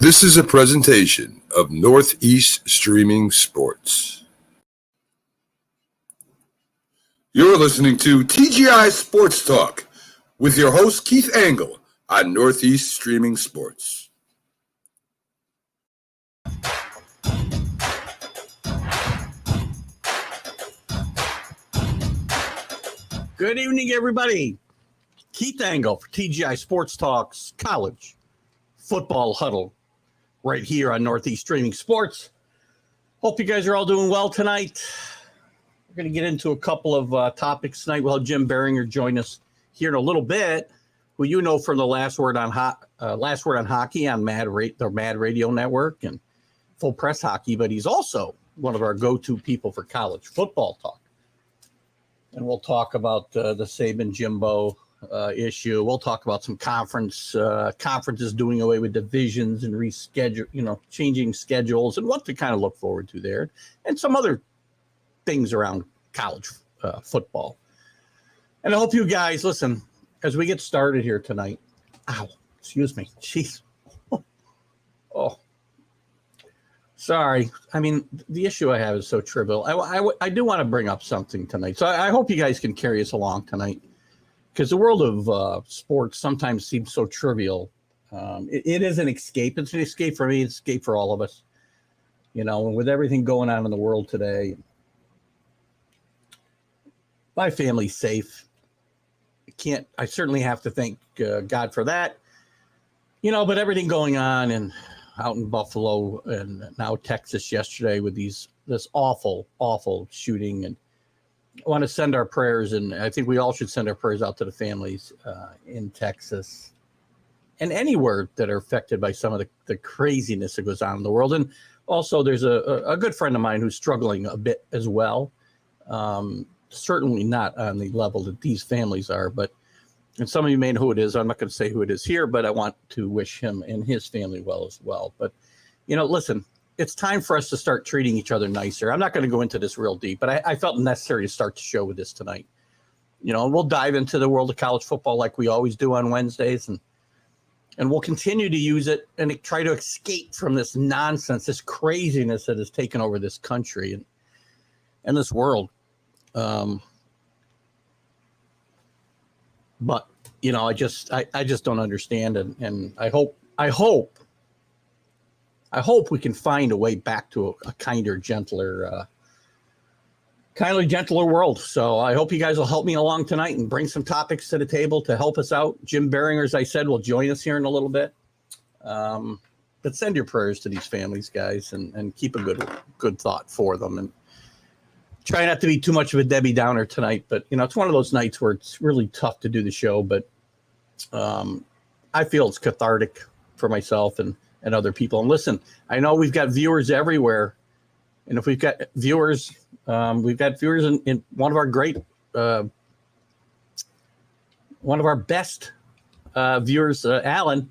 This is a presentation of Northeast Streaming Sports. You're listening to TGI Sports Talk with your host Keith Angle on Northeast Streaming Sports. Good evening, everybody. Keith Angle for TGI Sports Talk's College Football Huddle right here on Northeast Streaming Sports. Hope you guys are all doing well tonight. We're going to get into a couple of topics tonight. We'll have Jim Biringer join us here in a little bit, who you know from the Last Word on Hockey on the Mad Radio Network and Full Press Hockey, but he's also one of our go-to people for college football talk. And we'll talk about the Saban Jimbo issue. We'll talk about some conferences doing away with divisions and reschedule, changing schedules and what to kind of look forward to there, and some other things around college football. And I hope you guys listen as we get started here tonight. Ow, excuse me. Jeez. Oh. Sorry. I mean, the issue I have is so trivial. I do want to bring up something tonight. So I hope you guys can carry us along tonight, because the world of sports sometimes seems so trivial. It is an escape. It's an escape for me. It's an escape for all of us. And with everything going on in the world today, my family's safe. I certainly have to thank God for that. But everything going on and out in Buffalo and now Texas yesterday with this awful, awful shooting. And I want to send our prayers, and I think we all should send our prayers out to the families in Texas and anywhere that are affected by some of the craziness that goes on in the world. And also there's a good friend of mine who's struggling a bit as well. Certainly not on the level that these families are, and some of you may know who it is. I'm not going to say who it is here, but I want to wish him and his family well as well. But, listen, it's time for us to start treating each other nicer. I'm not going to go into this real deep, but I felt necessary to start the show with this tonight. And we'll dive into the world of college football like we always do on Wednesdays, and we'll continue to use it and try to escape from this nonsense, this craziness that has taken over this country and this world. But I just don't understand, and I hope we can find a way back to a kinder, gentler world. So I hope you guys will help me along tonight and bring some topics to the table to help us out. Jim Biringer, as I said, will join us here in a little bit. But send your prayers to these families, guys, and keep a good thought for them. And try not to be too much of a Debbie Downer tonight, but it's one of those nights where it's really tough to do the show, but I feel it's cathartic for myself and other people. And listen, I know we've got viewers everywhere, and if we've got viewers in one of our great, one of our best viewers, Alan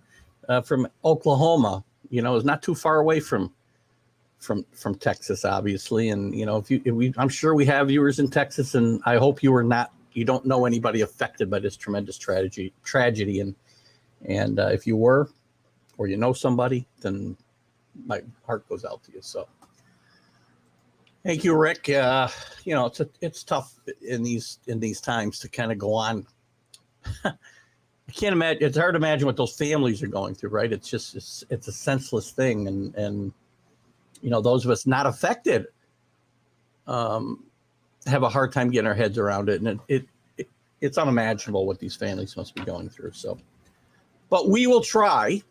from Oklahoma, is not too far away from Texas, obviously. And, I'm sure we have viewers in Texas, and I hope you don't know anybody affected by this tremendous tragedy. And if you were, or you know somebody, then my heart goes out to you. So thank you, Rick. It's tough in these times to kind of go on. I can't imagine. It's hard to imagine what those families are going through, right? It's a senseless thing. And those of us not affected have a hard time getting our heads around it. And it's unimaginable what these families must be going through. So, but we will try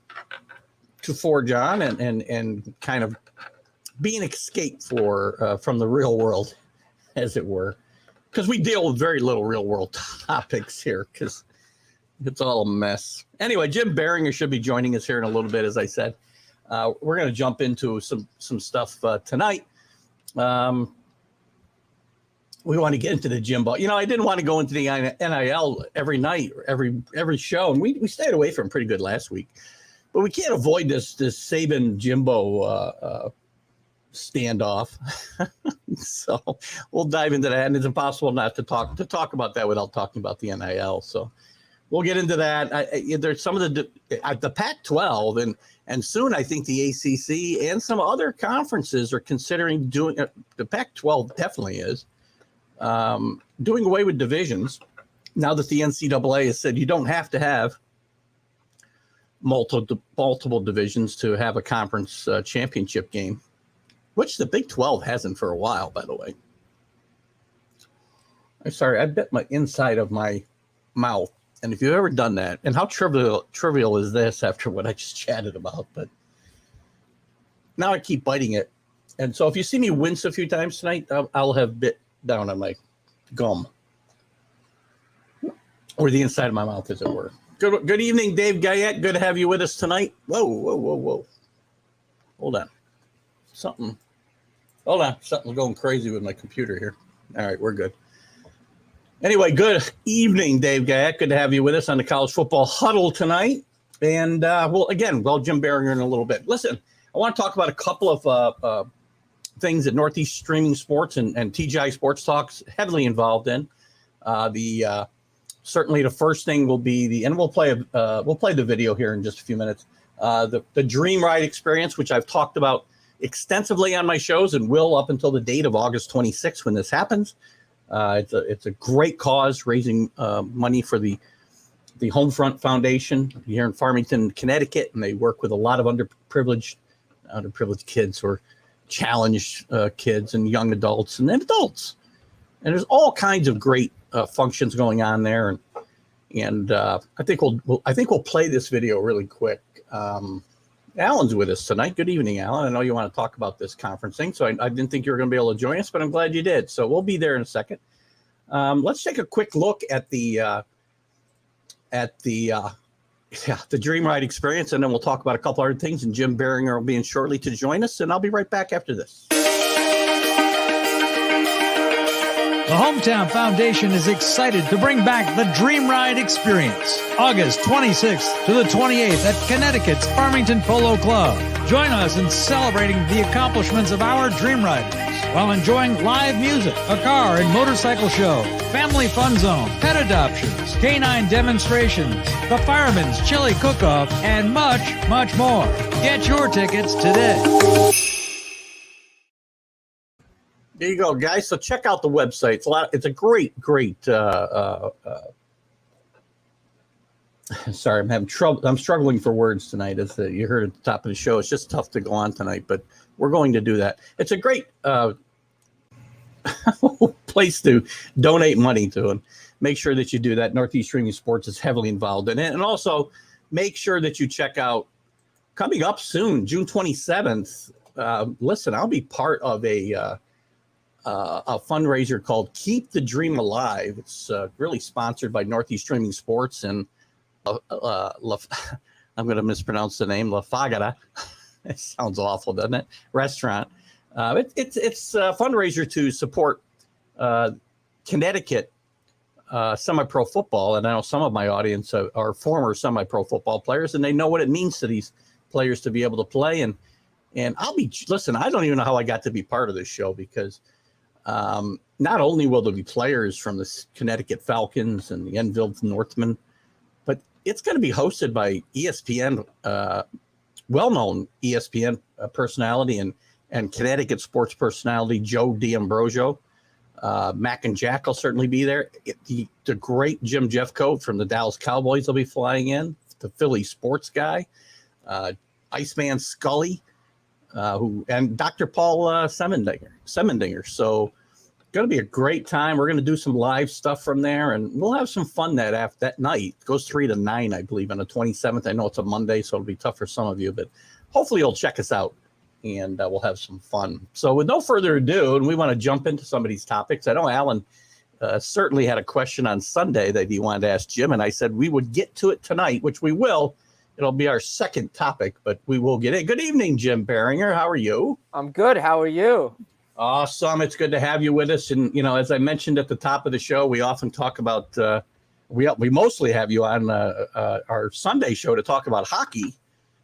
to forge on and kind of be an escape from the real world, as it were, because we deal with very little real world topics here because it's all a mess. Anyway, Jim Biringer should be joining us here in a little bit, as I said. We're going to jump into some stuff tonight. We want to get into the Jimbo. I didn't want to go into the NIL every night, or every show, and we stayed away from pretty good last week. But we can't avoid this Saban Jimbo standoff. So we'll dive into that, and it's impossible not to talk about that without talking about the NIL. So we'll get into that. There's some of the Pac-12 and soon I think the ACC and some other conferences are considering doing. The Pac-12 definitely is doing away with divisions now that the NCAA has said you don't have to have multiple divisions to have a conference championship game, which the Big 12 hasn't for a while, by the way. I'm sorry, I bit my inside of my mouth. And if you've ever done that, and how trivial is this after what I just chatted about? But now I keep biting it. And so if you see me wince a few times tonight, I'll have bit down on my gum. Or the inside of my mouth, as it were. Good evening, Dave Guyette. Good to have you with us tonight. Whoa. Hold on. Something's going crazy with my computer here. All right, we're good. Anyway, good evening, Dave Guyette. Good to have you with us on the College Football Huddle tonight. And, Jim Biringer in a little bit. Listen, I want to talk about a couple of things that Northeast Streaming Sports and TGI Sports Talk's heavily involved in. Certainly the first thing will be we'll play the video here in just a few minutes. The Dream Ride experience, which I've talked about extensively on my shows and will up until the date of August 26th when this happens. It's a great cause, raising money for the Homefront Foundation here in Farmington, Connecticut, and they work with a lot of underprivileged kids or challenged kids and young adults and then adults. And there's all kinds of great functions going on there, and I think we'll play this video really quick. Alan's with us tonight. Good evening, Alan. I know you want to talk about this conference thing, so I didn't think you were going to be able to join us, but I'm glad you did. So we'll be there in a second. Let's take a quick look at the Dream Ride experience, and then we'll talk about a couple other things. And Jim Biringer will be in shortly to join us, and I'll be right back after this. The Hometown Foundation is excited to bring back the Dream Ride experience, August 26th to the 28th at Connecticut's Farmington Polo Club. Join us in celebrating the accomplishments of our Dream Riders while enjoying live music, a car and motorcycle show, family fun zone, pet adoptions, canine demonstrations, the Fireman's Chili Cook-Off, and much, much more. Get your tickets today. There you go, guys. So check out the website. It's a great. Sorry, I'm having trouble. I'm struggling for words tonight. As you heard at the top of the show, it's just tough to go on tonight, but we're going to do that. It's a great place to donate money to, and make sure that you do that. Northeast Streaming Sports is heavily involved in it, and also make sure that you check out coming up soon, June 27th. Listen, I'll be part of a fundraiser called Keep the Dream Alive. It's really sponsored by Northeast Streaming Sports and I'm going to mispronounce the name, La Fagara. It sounds awful, doesn't it? Restaurant. It's a fundraiser to support Connecticut semi-pro football. And I know some of my audience are former semi-pro football players, and they know what it means to these players to be able to play. And listen, I don't even know how I got to be part of this show, because not only will there be players from the Connecticut Falcons and the Enfield Northmen, but it's going to be hosted by ESPN, well-known ESPN personality and Connecticut sports personality Joe D'Ambrosio. Mac and Jack will certainly be there. The great Jim Jeffcoat from the Dallas Cowboys will be flying in. The Philly sports guy, Iceman Scully, and Dr. Paul Semendinger. So going to be a great time. We're going to do some live stuff from there, and we'll have some fun that night. It goes 3 to 9, I believe, on the 27th. I know it's a Monday, so it'll be tough for some of you, but hopefully you'll check us out, and we'll have some fun. So with no further ado, and we want to jump into some of these topics. I know Alan certainly had a question on Sunday that he wanted to ask Jim, and I said we would get to it tonight, which we will. It'll be our second topic, but we will get in. Good evening, Jim Biringer. How are you? I'm good. How are you? Awesome. It's good to have you with us. And, as I mentioned at the top of the show, we often talk about, we mostly have you on our Sunday show to talk about hockey,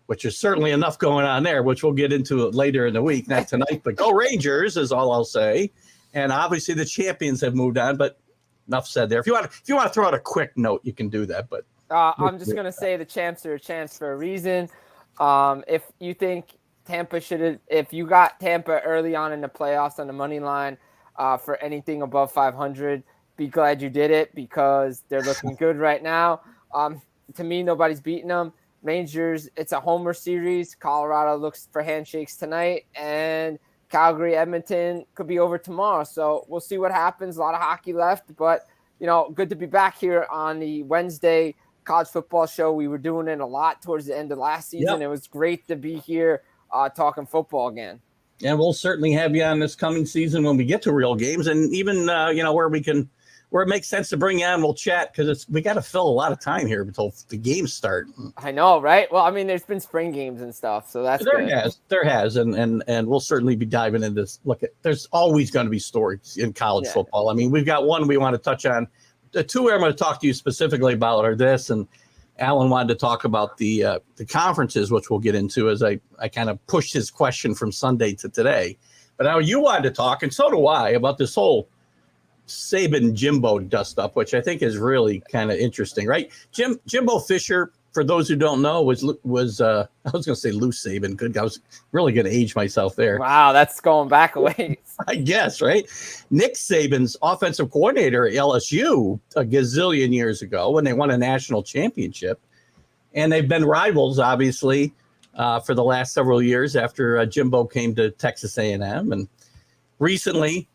which is certainly enough going on there, which we'll get into later in the week, not tonight, but go Rangers is all I'll say. And obviously the champions have moved on, but enough said there. If you want to throw out a quick note, you can do that, but I'm just going to say the champs are a chance for a reason. If you think Tampa if you got Tampa early on in the playoffs on the money line for anything above 500, be glad you did it because they're looking good right now. To me, nobody's beating them. Rangers, it's a homer series. Colorado looks for handshakes tonight, and Calgary, Edmonton could be over tomorrow. So we'll see what happens. A lot of hockey left, but good to be back here on the Wednesday college football show. We were doing it a lot towards the end of last season. Yep. It was great to be here talking football again. And we'll certainly have you on this coming season when we get to real games, and even where it makes sense to bring you on, we'll chat because we got to fill a lot of time here until the games start. I know, right? Well, I mean, there's been spring games and stuff, so that's there has, and we'll certainly be diving into this. There's always going to be stories in college football. I mean, we've got one we want to touch on. The two I'm going to talk to you specifically about are this, and Alan wanted to talk about the conferences, which we'll get into as I kind of pushed his question from Sunday to today. But now you wanted to talk, and so do I, about this whole Saban Jimbo dust up, which I think is really kind of interesting, right? Jimbo Fisher, for those who don't know, was I was going to say Lou Saban. Good, I was really going to age myself there. Wow, that's going back a ways. I guess, right? Nick Saban's offensive coordinator at LSU a gazillion years ago when they won a national championship, and they've been rivals, obviously, for the last several years after Jimbo came to Texas A&M, and recently.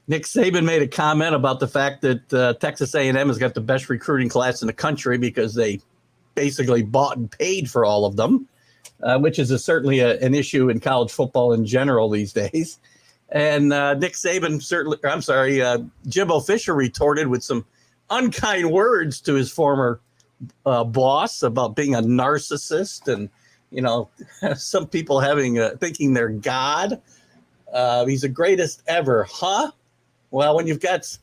Nick Saban made a comment about the fact that Texas A&M has got the best recruiting class in the country because they basically bought and paid for all of them, which is certainly an issue in college football in general these days. And Nick Saban Jimbo Fisher retorted with some unkind words to his former boss about being a narcissist and, some people thinking they're God. He's the greatest ever, huh? Well, when you've got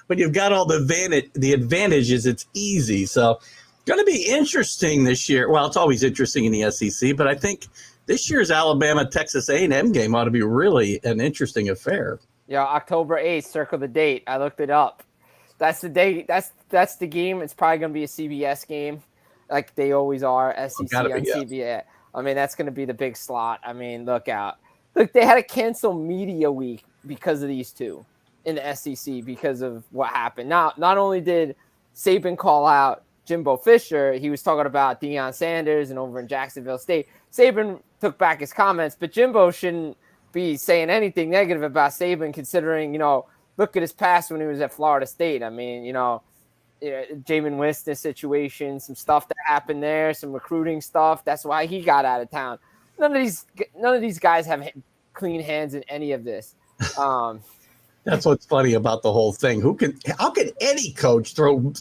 all the advantages, it's easy. So, going to be interesting this year. Well, it's always interesting in the SEC, but I think this year's Alabama-Texas A&M game ought to be really an interesting affair. Yeah, October 8th. Circle the date. I looked it up. That's the date. That's the game. It's probably going to be a CBS game, like they always are. SEC on CBS. I mean, that's going to be the big slot. I mean, look out. Look, they had to cancel media week because of these two in the SEC because of what happened. Now, not only did Saban call out Jimbo Fisher, he was talking about Deion Sanders and over in Jacksonville State. Saban took back his comments, but Jimbo shouldn't be saying anything negative about Saban considering, look at his past when he was at Florida State. I mean, Jamin Winston situation, some stuff that happened there, some recruiting stuff. That's why he got out of town. None of these guys have clean hands in any of this. That's what's funny about the whole thing. How can any coach throw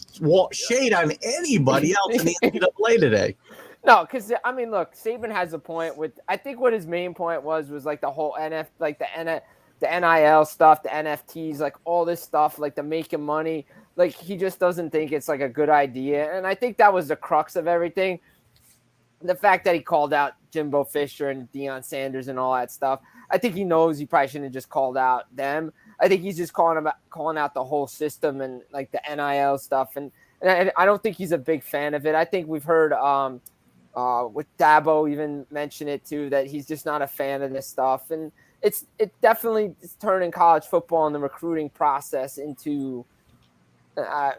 shade on anybody else in the NCAA today? No, because I mean, look, Saban has a point with. I think what his main point was like the whole the NIL stuff, the NFTs, like all this stuff, like the making money. Like he just doesn't think it's like a good idea, and I think that was the crux of everything. The fact that he called out Jimbo Fisher and Deion Sanders and all that stuff, I think he knows he probably shouldn't have just called out them. I think he's just calling out the whole system and like the NIL stuff. And I don't think he's a big fan of it. I think we've heard with Dabo even mention it too, that he's just not a fan of this stuff. And it definitely is turning college football and the recruiting process into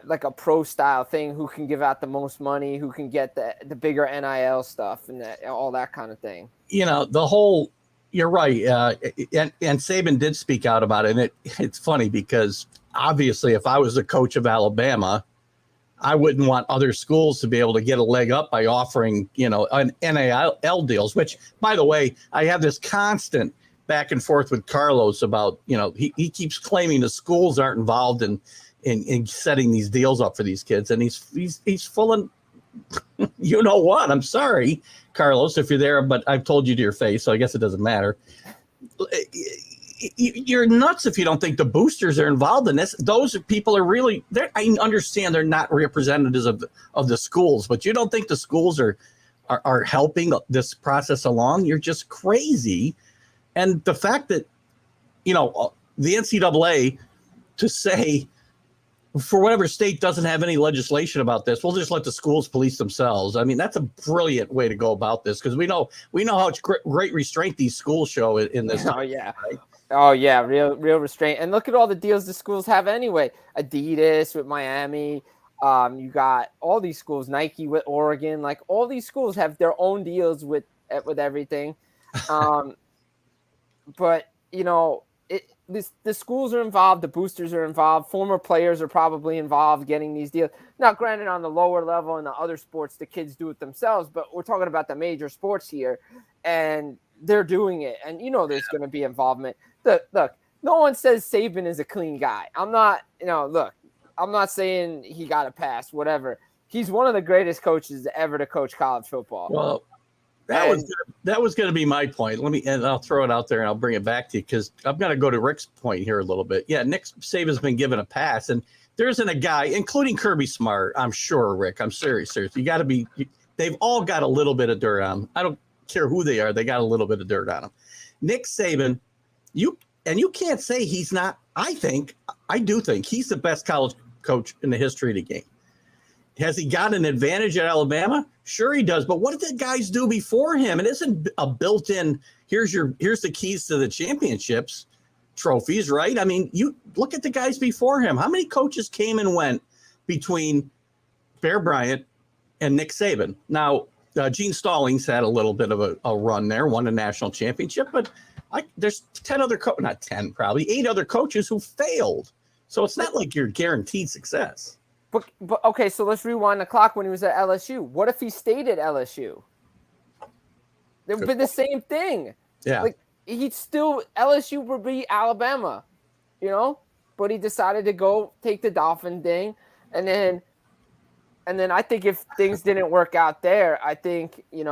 like a pro style thing. Who can give out the most money, who can get the bigger NIL stuff and all that kind of thing. The whole, you're right. And Saban did speak out about it. And it's funny because obviously if I was a coach of Alabama, I wouldn't want other schools to be able to get a leg up by offering, an NIL deals, which, by the way, I have this constant back and forth with Carlos about, he keeps claiming the schools aren't involved in setting these deals up for these kids. And he's full of, what? I'm sorry, Carlos, if you're there, but I've told you to your face, so I guess it doesn't matter. You're nuts if you don't think the boosters are involved in this. Those people are really there. I understand they're not representatives of the schools, but you don't think the schools are helping this process along? You're just crazy. And the fact that, the NCAA to say for whatever state doesn't have any legislation about this, we'll just let the schools police themselves. I mean, that's a brilliant way to go about this, because we know how great restraint these schools show in this. Oh yeah, right? Oh yeah, real restraint. And look at all the deals the schools have anyway. Adidas with Miami. You got all these schools, Nike with Oregon. Like all these schools have their own deals with everything. But you know, the schools are involved, the boosters are involved, former players are probably involved getting these deals. Now, granted, on the lower level in the other sports, the kids do it themselves, but we're talking about the major sports here, and they're doing it. And you know, there's going to be involvement. Look, no one says Saban is a clean guy. I'm not saying he got a pass, whatever. He's one of the greatest coaches ever to coach college football. Well, that was going to be my point. And I'll throw it out there and I'll bring it back to you, because I'm going to go to Rick's point here a little bit. Yeah, Nick Saban's been given a pass, and there isn't a guy, including Kirby Smart, I'm sure, Rick. I'm serious. You got to be. They've all got a little bit of dirt on them. I don't care who they are. They got a little bit of dirt on them. Nick Saban, you can't say he's not. I do think he's the best college coach in the history of the game. Has he got an advantage at Alabama? Sure he does. But what did the guys do before him? It isn't a built-in, here's the keys to the championships trophies, right? I mean, you look at the guys before him. How many coaches came and went between Bear Bryant and Nick Saban? Now, Gene Stallings had a little bit of a run there, won a national championship, but there's 8 other coaches who failed. So it's not like you're guaranteed success. But okay, so let's rewind the clock when he was at LSU. What if he stayed at LSU? It would be the same thing. Yeah. Like LSU would be Alabama, you know? But he decided to go take the Dolphin thing. And then I think if things didn't work out there, I think if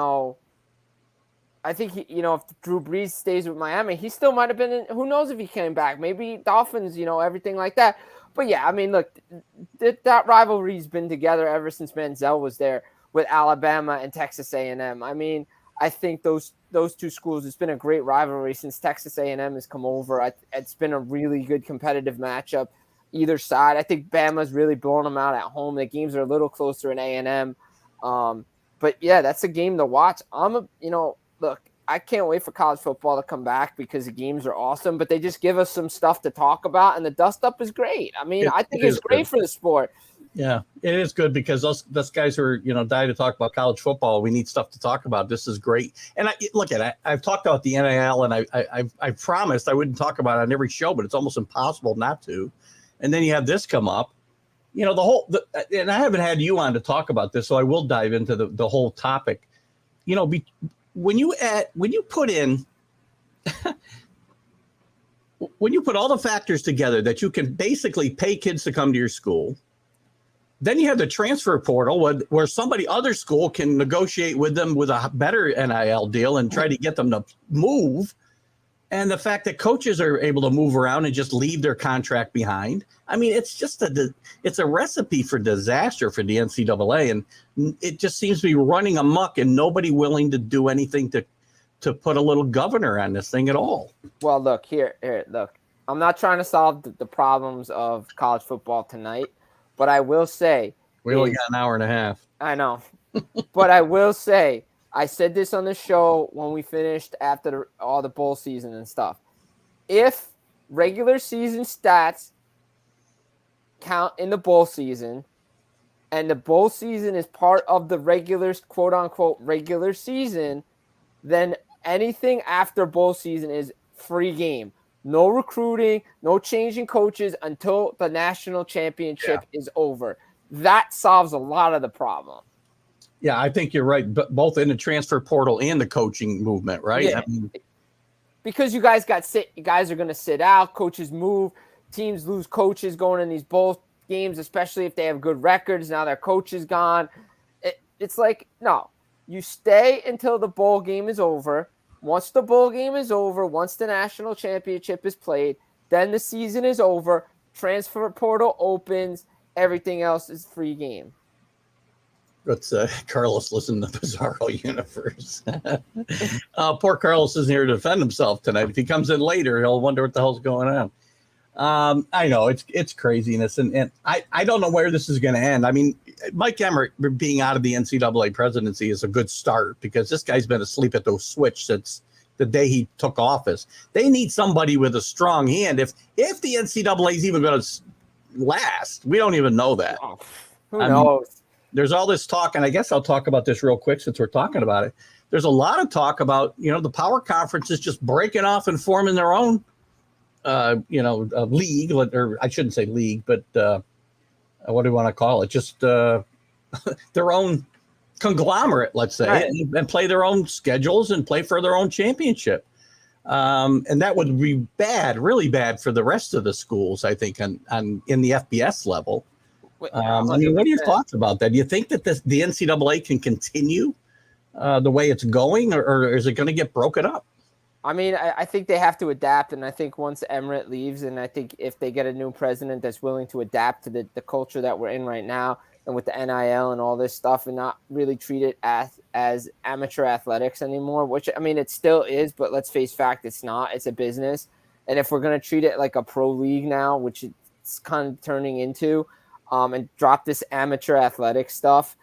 Drew Brees stays with Miami, he still might have been who knows if he came back. Maybe Dolphins, everything like that. But yeah, I mean, look, that rivalry's been together ever since Manziel was there with Alabama and Texas A&M. I mean, I think those two schools, it's been a great rivalry since Texas A&M has come over. It's been a really good competitive matchup either side. I think Bama's really blown them out at home. The games are a little closer in A&M. But yeah, that's a game to watch. Look, I can't wait for college football to come back because the games are awesome, but they just give us some stuff to talk about, and the dust up is great. I mean, I think it's great for the sport. Yeah, it is good because those guys who are, die to talk about college football, we need stuff to talk about. This is great. And I've talked about the NIL, and I promised I wouldn't talk about it on every show, but it's almost impossible not to. And then you have this come up, and I haven't had you on to talk about this, so I will dive into the whole topic. When you put all the factors together that you can basically pay kids to come to your school, then you have the transfer portal where other school can negotiate with them with a better NIL deal and try to get them to move. And the fact that coaches are able to move around and just leave their contract behind. I mean, it's just it's a recipe for disaster for the NCAA. And it just seems to be running amok and nobody willing to do anything to put a little governor on this thing at all. Well, look, look. I'm not trying to solve the problems of college football tonight, but I will say. We only got an hour and a half. I know. But I will say, I said this on the show when we finished after all the bowl season and stuff. If regular season stats count in the bowl season, and the bowl season is part of the regular, quote unquote, regular season, then anything after bowl season is free game. No recruiting, no changing coaches until the national championship is over. That solves a lot of the problem. Yeah, I think you're right, but both in the transfer portal and the coaching movement, right? Yeah. I mean, because you guys are going to sit out, coaches move, teams lose coaches going in these bowl games, especially if they have good records. Now their coach is gone. It's like, no, you stay until the bowl game is over. Once the bowl game is over, once the national championship is played, then the season is over, transfer portal opens, everything else is free game. Let's Carlos listen to Bizarro Universe. Poor Carlos isn't here to defend himself tonight. If he comes in later, he'll wonder what the hell's going on. I know it's craziness, and I don't know where this is going to end. I mean, Mike Emmert being out of the NCAA presidency is a good start because this guy's been asleep at the switch since the day he took office. They need somebody with a strong hand. If the NCAA is even going to last, we don't even know that. Oh, who knows? There's all this talk, and I guess I'll talk about this real quick since we're talking about it. There's a lot of talk about, the power conferences just breaking off and forming their own, league, or I shouldn't say league, but what do you want to call it? Just their own conglomerate, let's say, right. and play their own schedules and play for their own championship. And that would be bad, really bad for the rest of the schools, I think, in the FBS level. I mean, what are your thoughts about that? Do you think that the NCAA can continue the way it's going, or is it going to get broken up? I mean, I think they have to adapt, and I think once Emmert leaves, and I think if they get a new president that's willing to adapt to the culture that we're in right now, and with the NIL and all this stuff, and not really treat it as amateur athletics anymore, which, I mean, it still is, but let's face fact, it's not. It's a business. And if we're going to treat it like a pro league now, which it's kind of turning into, and drop this amateur athletic stuff,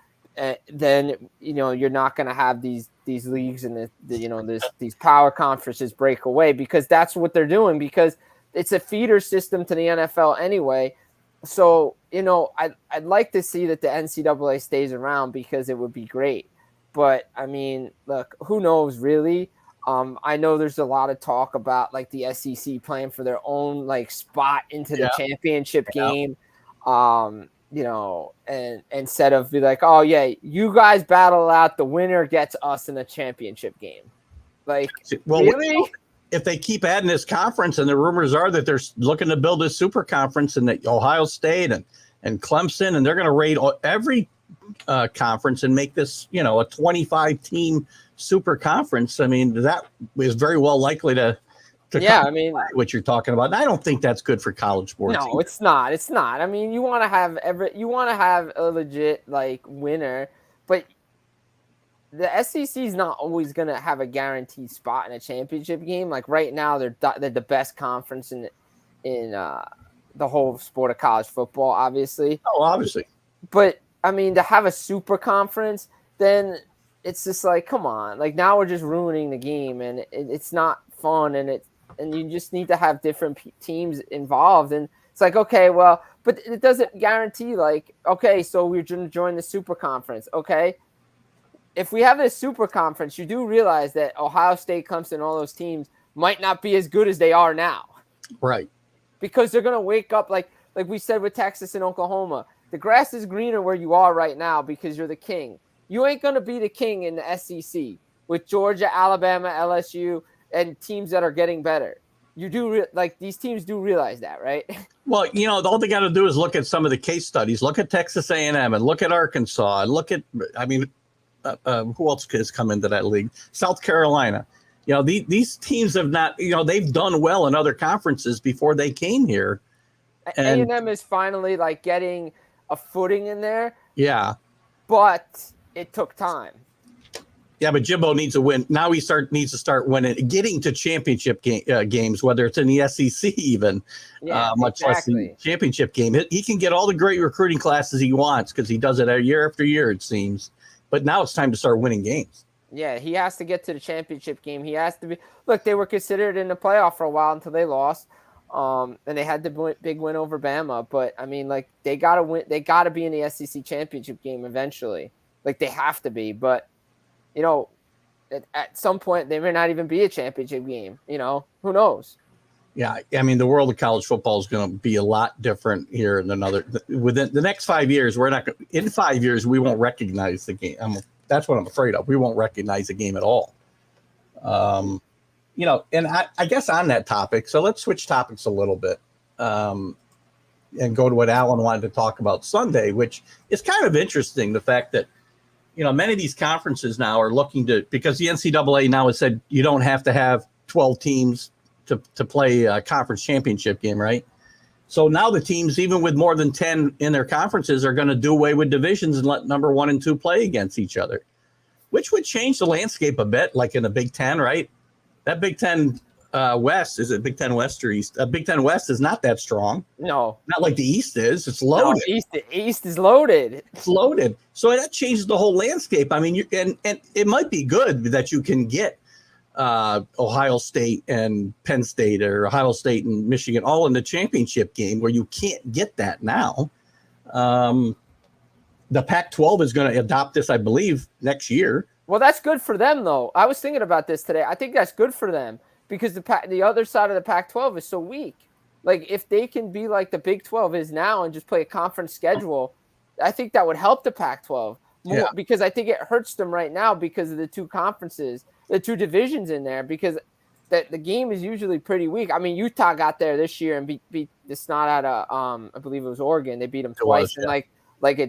then you're not going to have these leagues and these power conferences break away, because that's what they're doing, because it's a feeder system to the NFL anyway. So I'd like to see that the NCAA stays around, because it would be great. But I mean, look, who knows really? I know there's a lot of talk about like the SEC playing for their own like spot into the championship game. And instead of be like, oh yeah, you guys battle out, the winner gets us in a championship game. Like, really? If they keep adding this conference, and the rumors are that they're looking to build a super conference, and that Ohio State and Clemson, and they're going to raid every conference and make this, a come super conference. I mean, that is very well likely to I mean, what you're talking about. And I don't think that's good for college sports. No, it's not. It's not. I mean, you want to have a legit like winner, but the SEC is not always going to have a guaranteed spot in a championship game. Like right now, they're the best conference in the whole sport of college football, obviously. Oh, obviously. But I mean, to have a super conference, then it's just like, come on. Like now we're just ruining the game, and it's not fun, and you just need to have different teams involved. And it's like, okay, well, but it doesn't guarantee like, okay, so we're going to join the super conference. Okay. If we have this super conference, you do realize that Ohio State, Clemson, all those teams might not be as good as they are now. Right. Because they're going to wake up like we said with Texas and Oklahoma. The grass is greener where you are right now because you're the king. You ain't going to be the king in the SEC with Georgia, Alabama, LSU, and teams that are getting better. You do these teams do realize that, right? Well, all they got to do is look at some of the case studies. Look at Texas A&M and look at Arkansas and look at, I mean, who else has come into that league? South Carolina. These teams have not, they've done well in other conferences before they came here. A&M is finally like getting a footing in there. Yeah. But it took time. Yeah, but Jimbo needs to win. Now he needs to start winning, getting to championship games, whether it's in the SEC even, much less the championship game. He can get all the great recruiting classes he wants because he does it year after year, it seems. But now it's time to start winning games. Yeah, he has to get to the championship game. He has to be. Look, they were considered in the playoff for a while until they lost, and they had the big win over Bama. But I mean, like they gotta win. They gotta be in the SEC championship game eventually. Like they have to be. But at some point they may not even be a championship game. Who knows? Yeah, I mean, the world of college football is going to be a lot different here in within the next 5 years. In 5 years, we won't recognize the game. That's what I'm afraid of. We won't recognize the game at all. And I guess on that topic, so let's switch topics a little bit and go to what Alan wanted to talk about Sunday, which is kind of interesting. The fact that, many of these conferences now are looking to, because the NCAA now has said you don't have to have 12 teams to play a conference championship game, right? So now the teams, even with more than 10 in their conferences, are going to do away with divisions and let number 1 and 2 play against each other, which would change the landscape a bit, like in the Big Ten, right? That Big Ten West. Is it Big Ten West or East? Big Ten West is not that strong. No, Not like the East is. It's loaded. No, East is loaded. It's loaded. So that changes the whole landscape. I mean, and it might be good that you can get Ohio State and Penn State, or Ohio State and Michigan all in the championship game, where you can't get that now. The Pac-12 is going to adopt this, I believe, next year. Well, that's good for them, though. I was thinking about this today. I think that's good for them because the other side of the Pac-12 is so weak. Like, if they can be like the Big 12 is now and just play a conference schedule, I think that would help the Pac-12 more, because I think it hurts them right now because of the two conferences, the two divisions in there, because the game is usually pretty weak. I mean, Utah got there this year and beat the snot out of, I believe it was Oregon. They beat them twice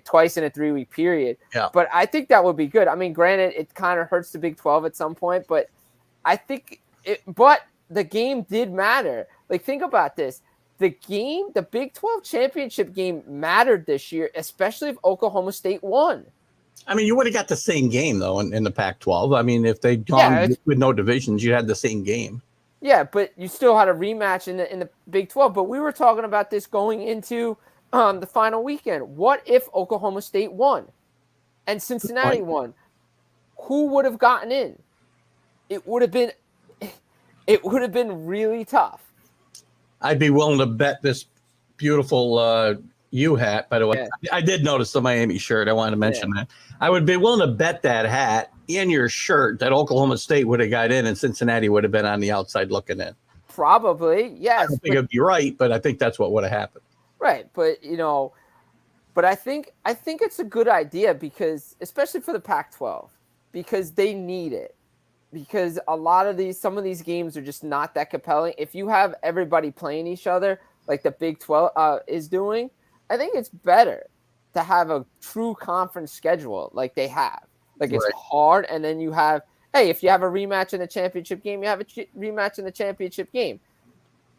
twice in a 3-week period. Yeah. But I think that would be good. I mean, granted, it kind of hurts the Big 12 at some point, but I think but the game did matter. Like, think about this. The Big 12 championship game mattered this year, especially if Oklahoma State won. I mean, you would have got the same game, though, in the Pac-12. I mean, if they'd gone with no divisions, you had the same game. Yeah, but you still had a rematch in the Big 12. But we were talking about this going into the final weekend. What if Oklahoma State won and Cincinnati won? Who would have gotten in? It would have been really tough. I'd be willing to bet this beautiful U hat, by the way. Yeah. I did notice the Miami shirt. I wanted to mention that. I would be willing to bet that hat and your shirt that Oklahoma State would have got in and Cincinnati would have been on the outside looking in. Probably, yes. I don't think it'd be right, but I think that's what would have happened. Right, but I think it's a good idea because, especially for the Pac-12, because they need it. Because some of these games are just not that compelling. If you have everybody playing each other like the Big 12 is doing, I think it's better to have a true conference schedule like they have. Like, it's hard, and then you have, if you have a rematch in the championship game, you have a rematch in the championship game.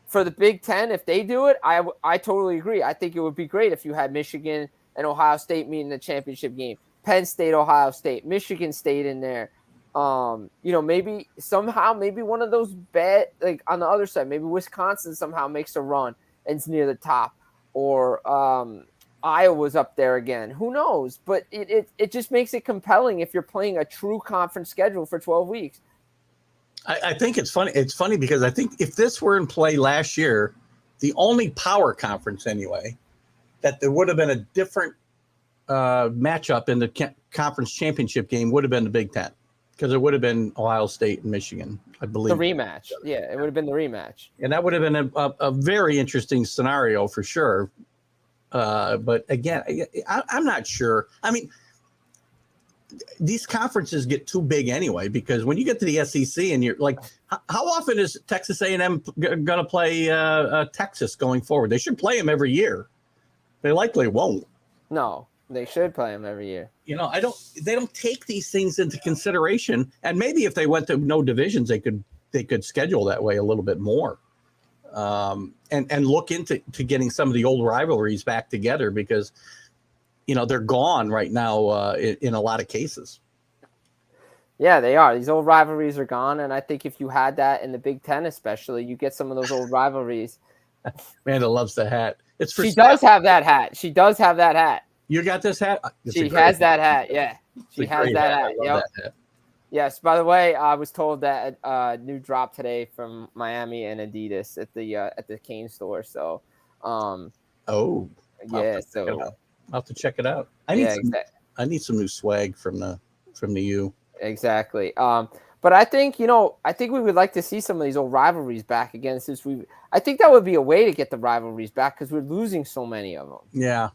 For the Big Ten, if they do it, I totally agree. I think it would be great if you had Michigan and Ohio State meet in the championship game. Penn State, Ohio State, Michigan State in there. Maybe one of those bad, like on the other side, maybe Wisconsin somehow makes a run and it's near the top, or Iowa's up there again. Who knows? But it just makes it compelling if you're playing a true conference schedule for 12 weeks. I think it's funny. It's funny because I think if this were in play last year, the only power conference anyway, that there would have been a different matchup in the conference championship game would have been the Big Ten. Because it would have been Ohio State and Michigan, I believe. The rematch. Yeah, it would have been the rematch. And that would have been a very interesting scenario for sure. But again, I'm not sure. I mean, these conferences get too big anyway, because when you get to the SEC and you're like, how often is Texas A&M going to play Texas going forward? They should play them every year. They likely won't. No. They should play them every year. They don't take these things into consideration. And maybe if they went to no divisions, they could schedule that way a little bit more. And look into getting some of the old rivalries back together, because, they're gone right now in a lot of cases. Yeah, they are. These old rivalries are gone. And I think if you had that in the Big Ten, especially, you get some of those old rivalries. Amanda loves the hat. She does have that hat. She does have that hat. You got this hat? She has that hat. Yeah, she has that hat. Yep. That hat. Yes. By the way, I was told that new drop today from Miami and Adidas at the Kane store. So, I'll have to check it out. I need some new swag from the U. Exactly. But I think we would like to see some of these old rivalries back again. I think that would be a way to get the rivalries back, because we're losing so many of them. Yeah.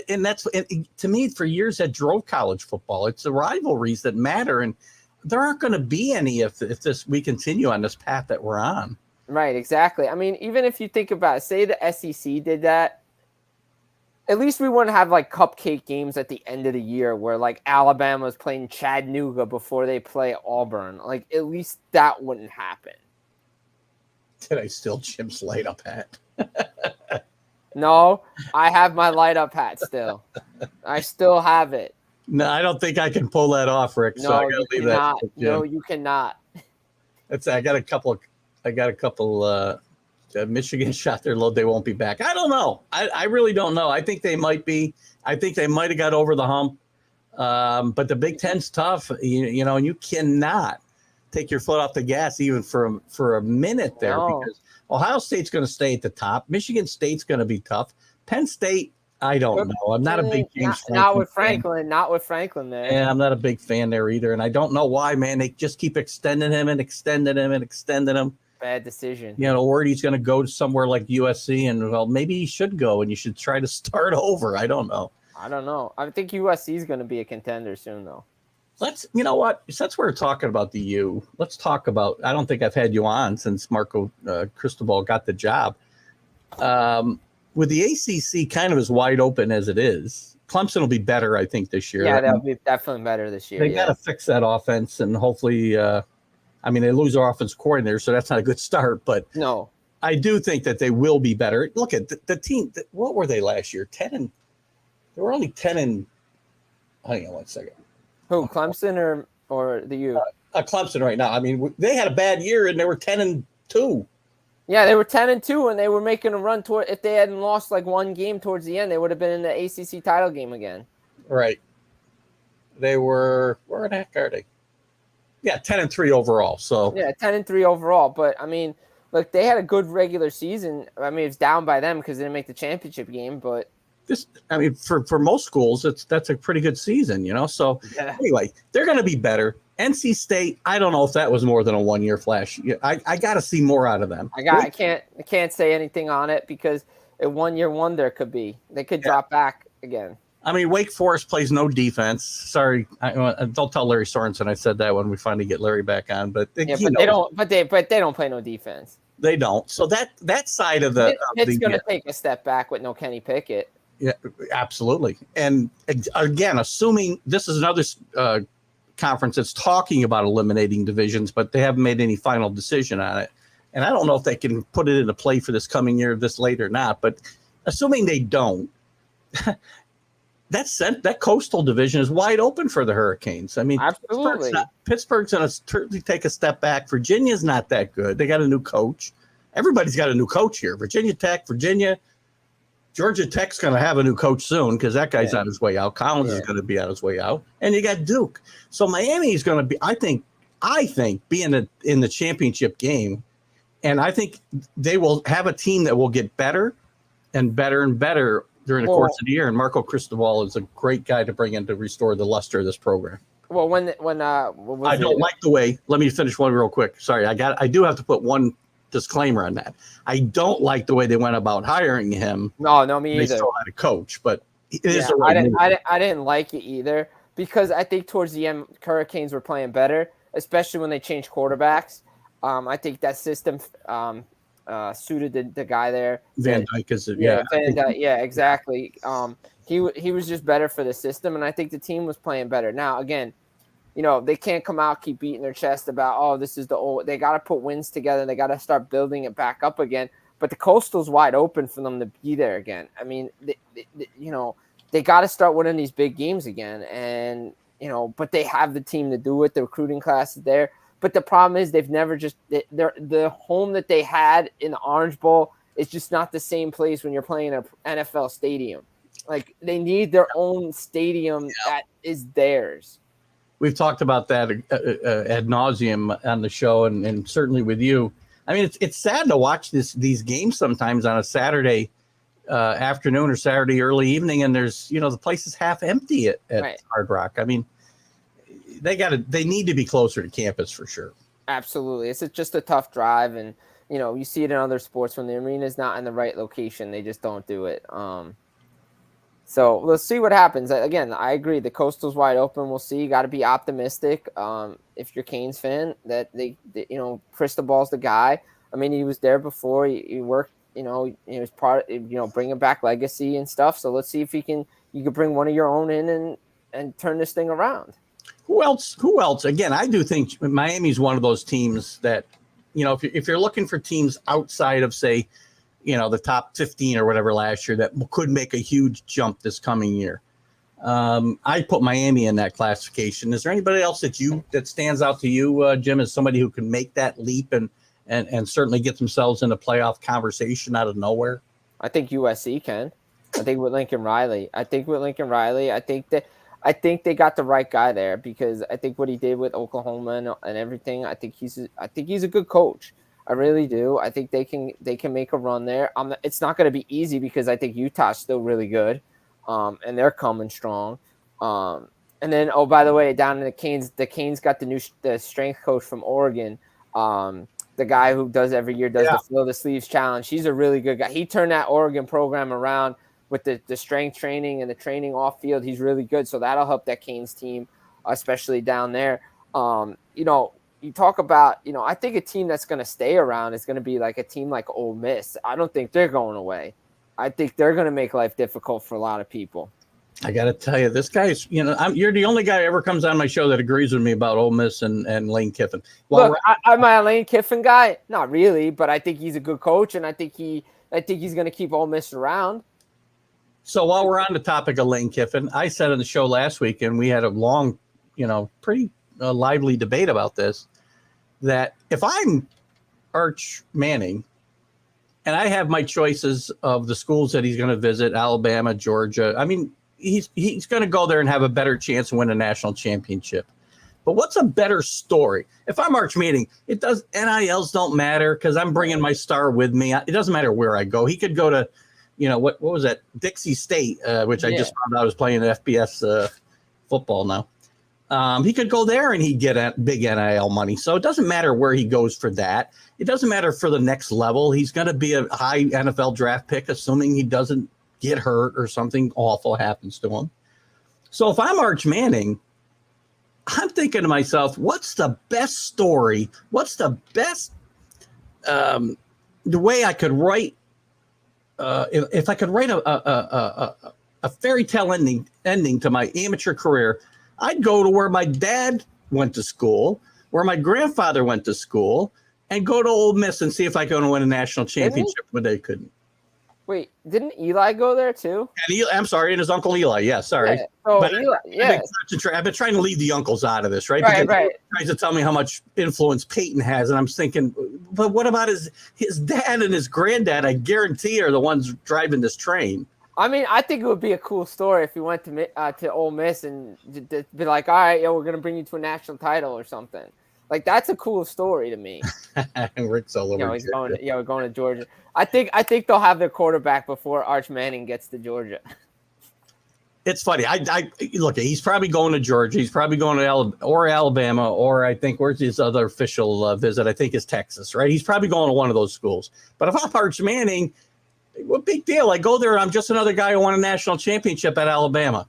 And that's, to me, for years that drove college football. It's the rivalries that matter, and there aren't going to be any if we continue on this path that we're on. Right, exactly. I mean, even if you think about it, say the SEC did that, at least we wouldn't have like cupcake games at the end of the year where like Alabama's playing Chattanooga before they play Auburn. Like, at least that wouldn't happen. Did I steal Jim's light up hat? No, I have my light up hat still. I still have it. No, I don't think I can pull that off, Rick. No, so I gotta leave that. No, you cannot. I got a couple of a couple. Michigan shot their load. They won't be back. I don't know. I really don't know. I think they might be. I think they might have got over the hump. But the Big Ten's tough. You know, and you cannot take your foot off the gas even for a minute there, because Ohio State's going to stay at the top. Michigan State's going to be tough. Penn State, I don't know. I'm not a big James Franklin. Not with Franklin there. Yeah, I'm not a big fan there either. And I don't know why, man. They just keep extending him. Bad decision. You know, or he's going to go to somewhere like USC, and well, maybe he should go, and you should try to start over. I don't know. I think USC is going to be a contender soon, though. You know what? Since we're talking about the U, let's talk about. I don't think I've had you on since Marco Cristobal got the job. With the ACC kind of as wide open as it is, Clemson will be better, I think, this year. Yeah, they'll be definitely better this year. They got to fix that offense, and hopefully. I mean, they lose their offensive coordinator, so that's not a good start. But no, I do think that they will be better. Look at the team. What were they last year? They were only 10 and. Hang on one second. Who, Clemson or the U? Clemson right now. I mean, they had a bad year and they were 10-2. Yeah, they were 10-2, and they were making a run toward. If they hadn't lost like one game towards the end, they would have been in the ACC title game again. Right. They were. Where the heck are they? Yeah, 10-3 overall. So yeah, 10-3 overall. But I mean, look, they had a good regular season. I mean, it's down by them because they didn't make the championship game. But for most schools, that's a pretty good season, you know. So anyway, they're going to be better. NC State, I don't know if that was more than a 1 year flash. I got to see more out of them. I can't say anything on it because a 1 year wonder could be. They could drop back again. I mean, Wake Forest plays no defense. Sorry, don't tell Larry Sorensen I said that when we finally get Larry back on. But they don't. But they don't play no defense. They don't. So that side of the it's going to take a step back with no Kenny Pickett. Yeah, absolutely. And again, assuming this is another conference that's talking about eliminating divisions, but they haven't made any final decision on it. And I don't know if they can put it into play for this coming year, this late or not. But assuming they don't. That coastal division is wide open for the Hurricanes. I mean, absolutely. Pittsburgh's going to certainly take a step back. Virginia's not that good. They got a new coach. Everybody's got a new coach here. Virginia Tech, Georgia Tech's going to have a new coach soon because that guy's on his way out. Collins is going to be on his way out. And you got Duke. So Miami is going to be, I think, be in the championship game. And I think they will have a team that will get better and better and better during the course of the year, and Marco Cristobal is a great guy to bring in to restore the luster of this program. Well, I don't like the way. Let me finish one real quick. Sorry, I do have to put one disclaimer on that. I don't like the way they went about hiring him. No, me either. They still had a coach, but it is the right move. I didn't like it either because I think towards the end, Hurricanes were playing better, especially when they changed quarterbacks. I think that system. Suited the guy there. Van Dyke is Van Dyke, exactly. He was just better for the system, and I think the team was playing better. Now, again, you know, they can't come out, keep beating their chest about, this is the old. They got to put wins together. They got to start building it back up again. But the Coastal's wide open for them to be there again. I mean, they got to start winning these big games again, and but they have the team to do it. The recruiting class is there. But the problem is they've never the home that they had in the Orange Bowl is just not the same place when you're playing an NFL stadium. Like they need their own stadium that is theirs. We've talked about that ad nauseum on the show and certainly with you. I mean, it's sad to watch these games sometimes on a Saturday afternoon or Saturday early evening, and there's the place is half empty at Hard Rock. I mean, they need to be closer to campus for sure. Absolutely. It's just a tough drive, and you see it in other sports when the arena is not in the right location, they just don't do it. So let's see what happens. Again, I agree. The Coastal's wide open. We'll see. You got to be optimistic. If you're Canes fan, that Cristobal's the guy. I mean, he was there before. He worked. He was part of, bringing back legacy and stuff. So let's see if you can bring one of your own in and turn this thing around. Who else? Again, I do think Miami's one of those teams that, if you're looking for teams outside of, say, the top 15 or whatever last year that could make a huge jump this coming year. I put Miami in that classification. Is there anybody else that stands out to you, Jim, as somebody who can make that leap and and certainly get themselves in a playoff conversation out of nowhere? I think USC can. I think with Lincoln Riley. I think they got the right guy there, because I think what he did with Oklahoma and everything, I think he's a good coach. I really do. I think they can make a run there. It's not going to be easy, because I think Utah's still really good, and they're coming strong. And then, oh, by the way, down in the Canes got the strength coach from Oregon, the guy who does every year the Fill the Sleeves challenge. He's a really good guy. He turned that Oregon program around with the strength training and the training off field. He's really good, so that'll help that Canes team, especially down there. You talk about, I think a team that's going to stay around is going to be like a team like Ole Miss. I don't think they're going away. I think they're going to make life difficult for a lot of people. I got to tell you, this guy's, you're the only guy who ever comes on my show that agrees with me about Ole Miss and Lane Kiffin. Look, am I a Lane Kiffin guy? Not really, but I think he's a good coach, and I think he's going to keep Ole Miss around. So while we're on the topic of Lane Kiffin, I said on the show last week, and we had a long, pretty lively debate about this, that if I'm Arch Manning and I have my choices of the schools that he's going to visit, Alabama, Georgia, I mean, he's going to go there and have a better chance to win a national championship. But what's a better story? If I'm Arch Manning, NILs don't matter, because I'm bringing my star with me. It doesn't matter where I go. He could go to, what was that? Dixie State, which I just found out was playing FBS football now. He could go there and he'd get big NIL money. So it doesn't matter where he goes for that. It doesn't matter for the next level. He's going to be a high NFL draft pick, assuming he doesn't get hurt or something awful happens to him. So if I'm Arch Manning, I'm thinking to myself, what's the best story? What's the best the way I could write if I could write a fairy tale ending to my amateur career, I'd go to where my dad went to school, where my grandfather went to school, and go to Ole Miss and see if I could win a national championship, but they couldn't. Wait, didn't Eli go there too? And I'm sorry, and his uncle Eli. Yeah, sorry. Yeah. Oh, but Eli, I've been trying to leave the uncles out of this, right? Right, because right. He tries to tell me how much influence Peyton has, and I'm thinking, but what about his dad and his granddad? I guarantee are the ones driving this train. I mean, I think it would be a cool story if he went to Ole Miss and be like, all right, we're going to bring you to a national title or something. Like, that's a cool story to me. And Rick's all over. We're going to Georgia. I think they'll have their quarterback before Arch Manning gets to Georgia. It's funny. I look. He's probably going to Georgia. He's probably going to Alabama, or I think where's his other official visit? I think is Texas, right? He's probably going to one of those schools. But if I'm Arch Manning, what big deal? I go there and I'm just another guy who won a national championship at Alabama.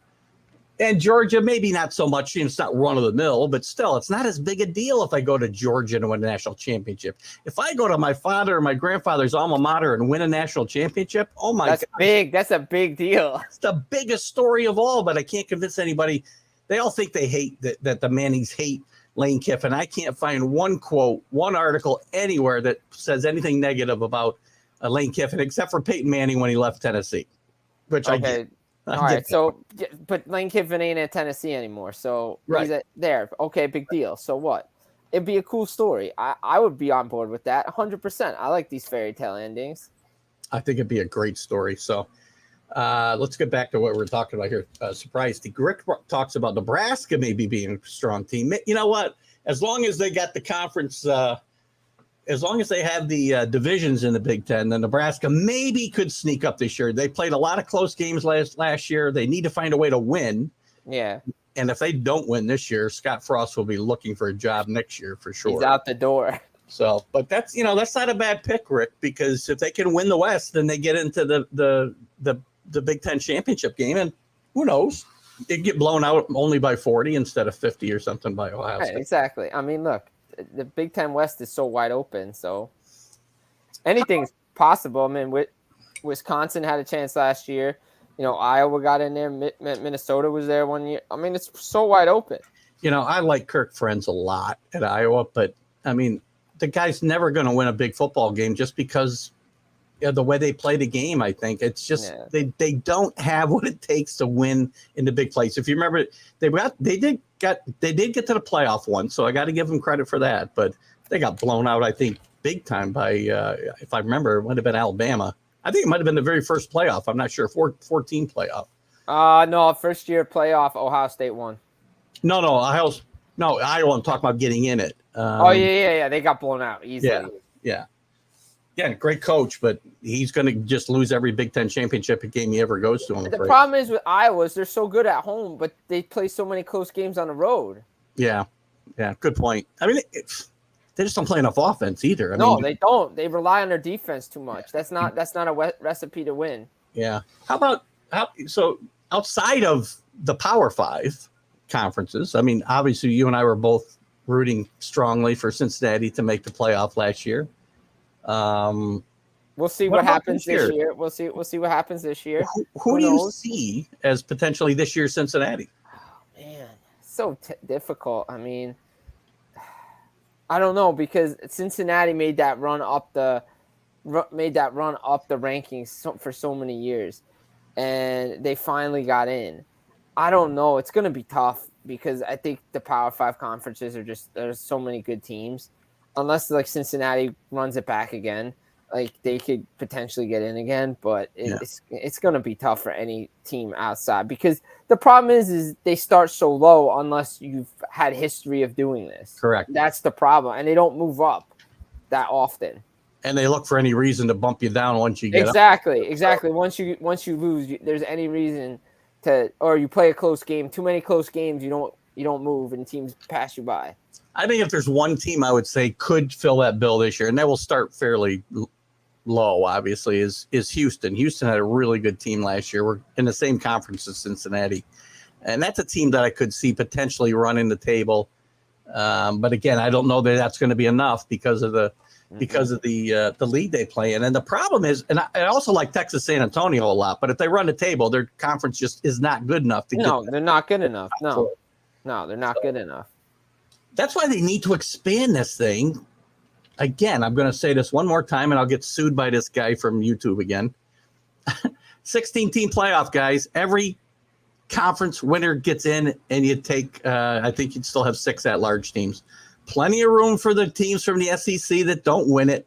And Georgia, maybe not so much. It's not run of the mill, but still, it's not as big a deal if I go to Georgia and win a national championship. If I go to my father or my grandfather's alma mater and win a national championship, oh my God. That's big. That's a big deal. It's the biggest story of all, but I can't convince anybody. They all think they hate that the Mannings hate Lane Kiffin. I can't find one quote, one article anywhere that says anything negative about Lane Kiffin, except for Peyton Manning when he left Tennessee, which I get. All right, so but Lane Kiffin ain't at Tennessee anymore, so right. He's there. Okay, big deal. So what? It'd be a cool story. I would be on board with that 100%. I like these fairy tale endings. I think it'd be a great story. So let's get back to what we're talking about here. Surprise. Rick talks about Nebraska maybe being a strong team. You know what? As long as they got the conference as long as they have the divisions in the Big Ten, then Nebraska maybe could sneak up this year. They played a lot of close games last year. They need to find a way to win. Yeah. And if they don't win this year, Scott Frost will be looking for a job next year for sure. He's out the door. So, but that's not a bad pick, Rick, because if they can win the West, then they get into the Big Ten championship game, and who knows? They get blown out only by 40 instead of 50 or something by Ohio State. Right, exactly. I mean, look. The Big Ten West is so wide open, so anything's possible. I mean, Wisconsin had a chance last year. Iowa got in there. Minnesota was there one year. I mean, it's so wide open. I like Kirk Ferentz a lot at Iowa, but, I mean, the guy's never going to win a big football game just because the way they play the game, I think. It's just they don't have what it takes to win in the big place. If you remember, they did get to the playoff once, so I got to give them credit for that. But they got blown out, I think, big time by, if I remember, it might have been Alabama. I think it might have been the very first playoff. I'm not sure. 14 playoff. No, first year playoff, Ohio State won. No, Iowa. I'm talking about getting in it. Yeah. They got blown out easily. Yeah. Great coach, but he's going to just lose every Big Ten championship game he ever goes to. The problem is with Iowa is they're so good at home, but they play so many close games on the road. Yeah. Good point. I mean, they just don't play enough offense either. They don't. They rely on their defense too much. That's not a recipe to win. Yeah. So outside of the Power Five conferences, I mean, obviously you and I were both rooting strongly for Cincinnati to make the playoff last year. We'll see what happens this year. We'll see what happens this year. Who do you see as potentially this year's Cincinnati? Oh, man, so difficult. I mean, I don't know, because Cincinnati made that run up the rankings for so many years, and they finally got in. I don't know. It's going to be tough because I think the Power Five conferences there's so many good teams. Unless like Cincinnati runs it back again, like they could potentially get in again, but it's going to be tough for any team outside, because the problem is they start so low unless you've had history of doing this. Correct. That's the problem, and they don't move up that often. And they look for any reason to bump you down once you get Exactly. Once you lose, there's any reason or you play a close game. Too many close games, you don't move, and teams pass you by. I think if there's one team I would say could fill that bill this year, and that will start fairly low, obviously, is Houston. Houston had a really good team last year. We're in the same conference as Cincinnati. And that's a team that I could see potentially running the table. But again, I don't know that that's going to be enough because of the lead they play in. And the problem is, and I also like Texas San Antonio a lot, but if they run the table, their conference just is not good enough to get. They're not good enough. No, they're not good enough. That's why they need to expand this thing. Again, I'm going to say this one more time, and I'll get sued by this guy from YouTube again. 16-team playoff, guys. Every conference winner gets in, and you take, I think you'd still have 6 at-large teams. Plenty of room for the teams from the SEC that don't win it.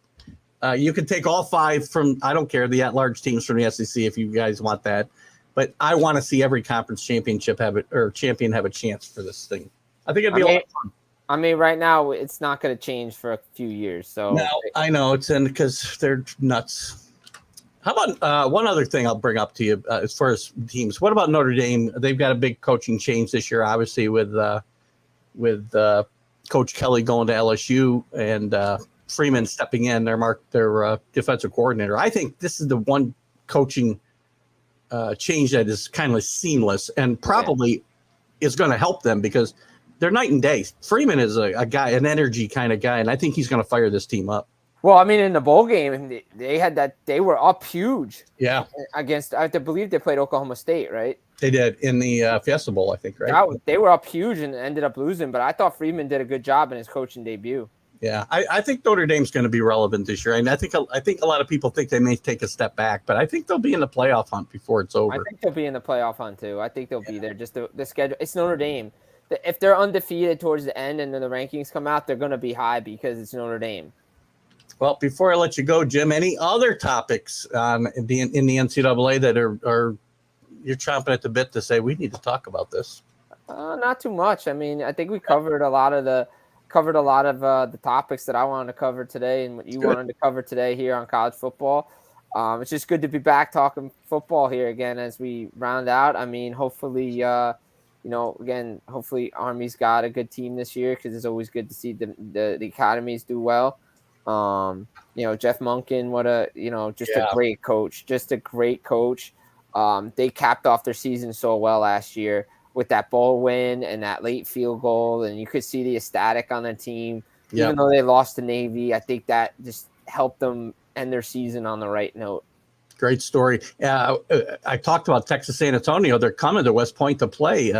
You can take all 5 from, I don't care, the at-large teams from the SEC if you guys want that. But I want to see every conference champion have a chance for this thing. I think it'd be a lot of fun. I mean, right now it's not going to change for a few years. So no, I know it's in because they're nuts. How about one other thing I'll bring up to you as far as teams? What about Notre Dame? They've got a big coaching change this year, obviously with Coach Kelly going to LSU and Freeman stepping in, their defensive coordinator. I think this is the one coaching change that is kind of seamless and probably is going to help them because they're night and day. Freeman is a guy, an energy kind of guy, and I think he's going to fire this team up. Well, I mean, in the bowl game, they had that. They were up huge. Yeah. Against, I believe they played Oklahoma State, right? They did in the Fiesta Bowl, I think, right? They were up huge and ended up losing, but I thought Freeman did a good job in his coaching debut. Yeah, I think Notre Dame's going to be relevant this year, and I think a lot of people think they may take a step back, but I think they'll be in the playoff hunt before it's over. I think they'll be in the playoff hunt too. I think they'll be there. Just the schedule. It's Notre Dame. If they're undefeated towards the end and then the rankings come out, they're going to be high because it's Notre Dame. Well, before I let you go, Jim, any other topics in the NCAA that are you're chomping at the bit to say we need to talk about this? Not too much. I mean, I think we covered a lot of the topics that I wanted to cover today and what you wanted to cover today here on college football. It's just good to be back talking football here again as we round out. I mean, hopefully, hopefully Army's got a good team this year because it's always good to see the academies do well. Jeff Monken, a great coach, just a great coach. They capped off their season so well last year with that bowl win and that late field goal, and you could see the ecstatic on their team. Even though they lost to Navy, I think that just helped them end their season on the right note. Great story. I talked about Texas San Antonio. They're coming to West Point to play.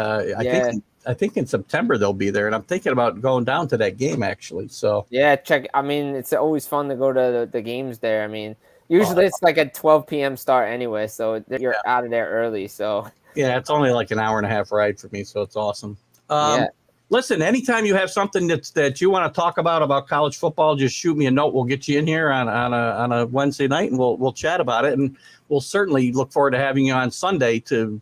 I think in September they'll be there, and I'm thinking about going down to that game actually. So check. I mean, it's always fun to go to the games there. I mean, usually it's like a 12 p.m. start anyway, so you're out of there early. So yeah, it's only like an hour and a half ride for me, so it's awesome. Listen, anytime you have something that you want to talk about college football, just shoot me a note. We'll get you in here on a Wednesday night, and we'll chat about it. And we'll certainly look forward to having you on Sunday to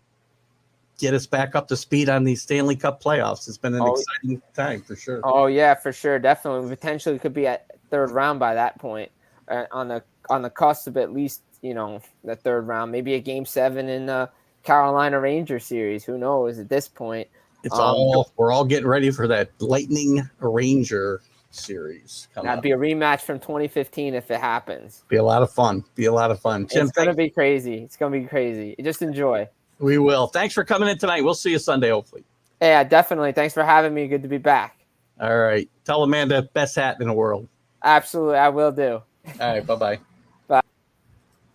get us back up to speed on these Stanley Cup playoffs. It's been an exciting time for sure. Oh yeah, for sure, definitely. We potentially could be at third round by that point, on the cusp of at least the third round, maybe a Game 7 in the Carolina Rangers series. Who knows at this point? We're all getting ready for that Lightning Ranger series. That'd be a rematch from 2015 if it happens. Be a lot of fun. Tim, it's gonna be crazy. It's gonna be crazy. Just enjoy. We will. Thanks for coming in tonight. We'll see you Sunday, hopefully. Yeah, definitely. Thanks for having me. Good to be back. All right. Tell Amanda, best hat in the world. Absolutely, I will do. All right. Bye-bye. Bye.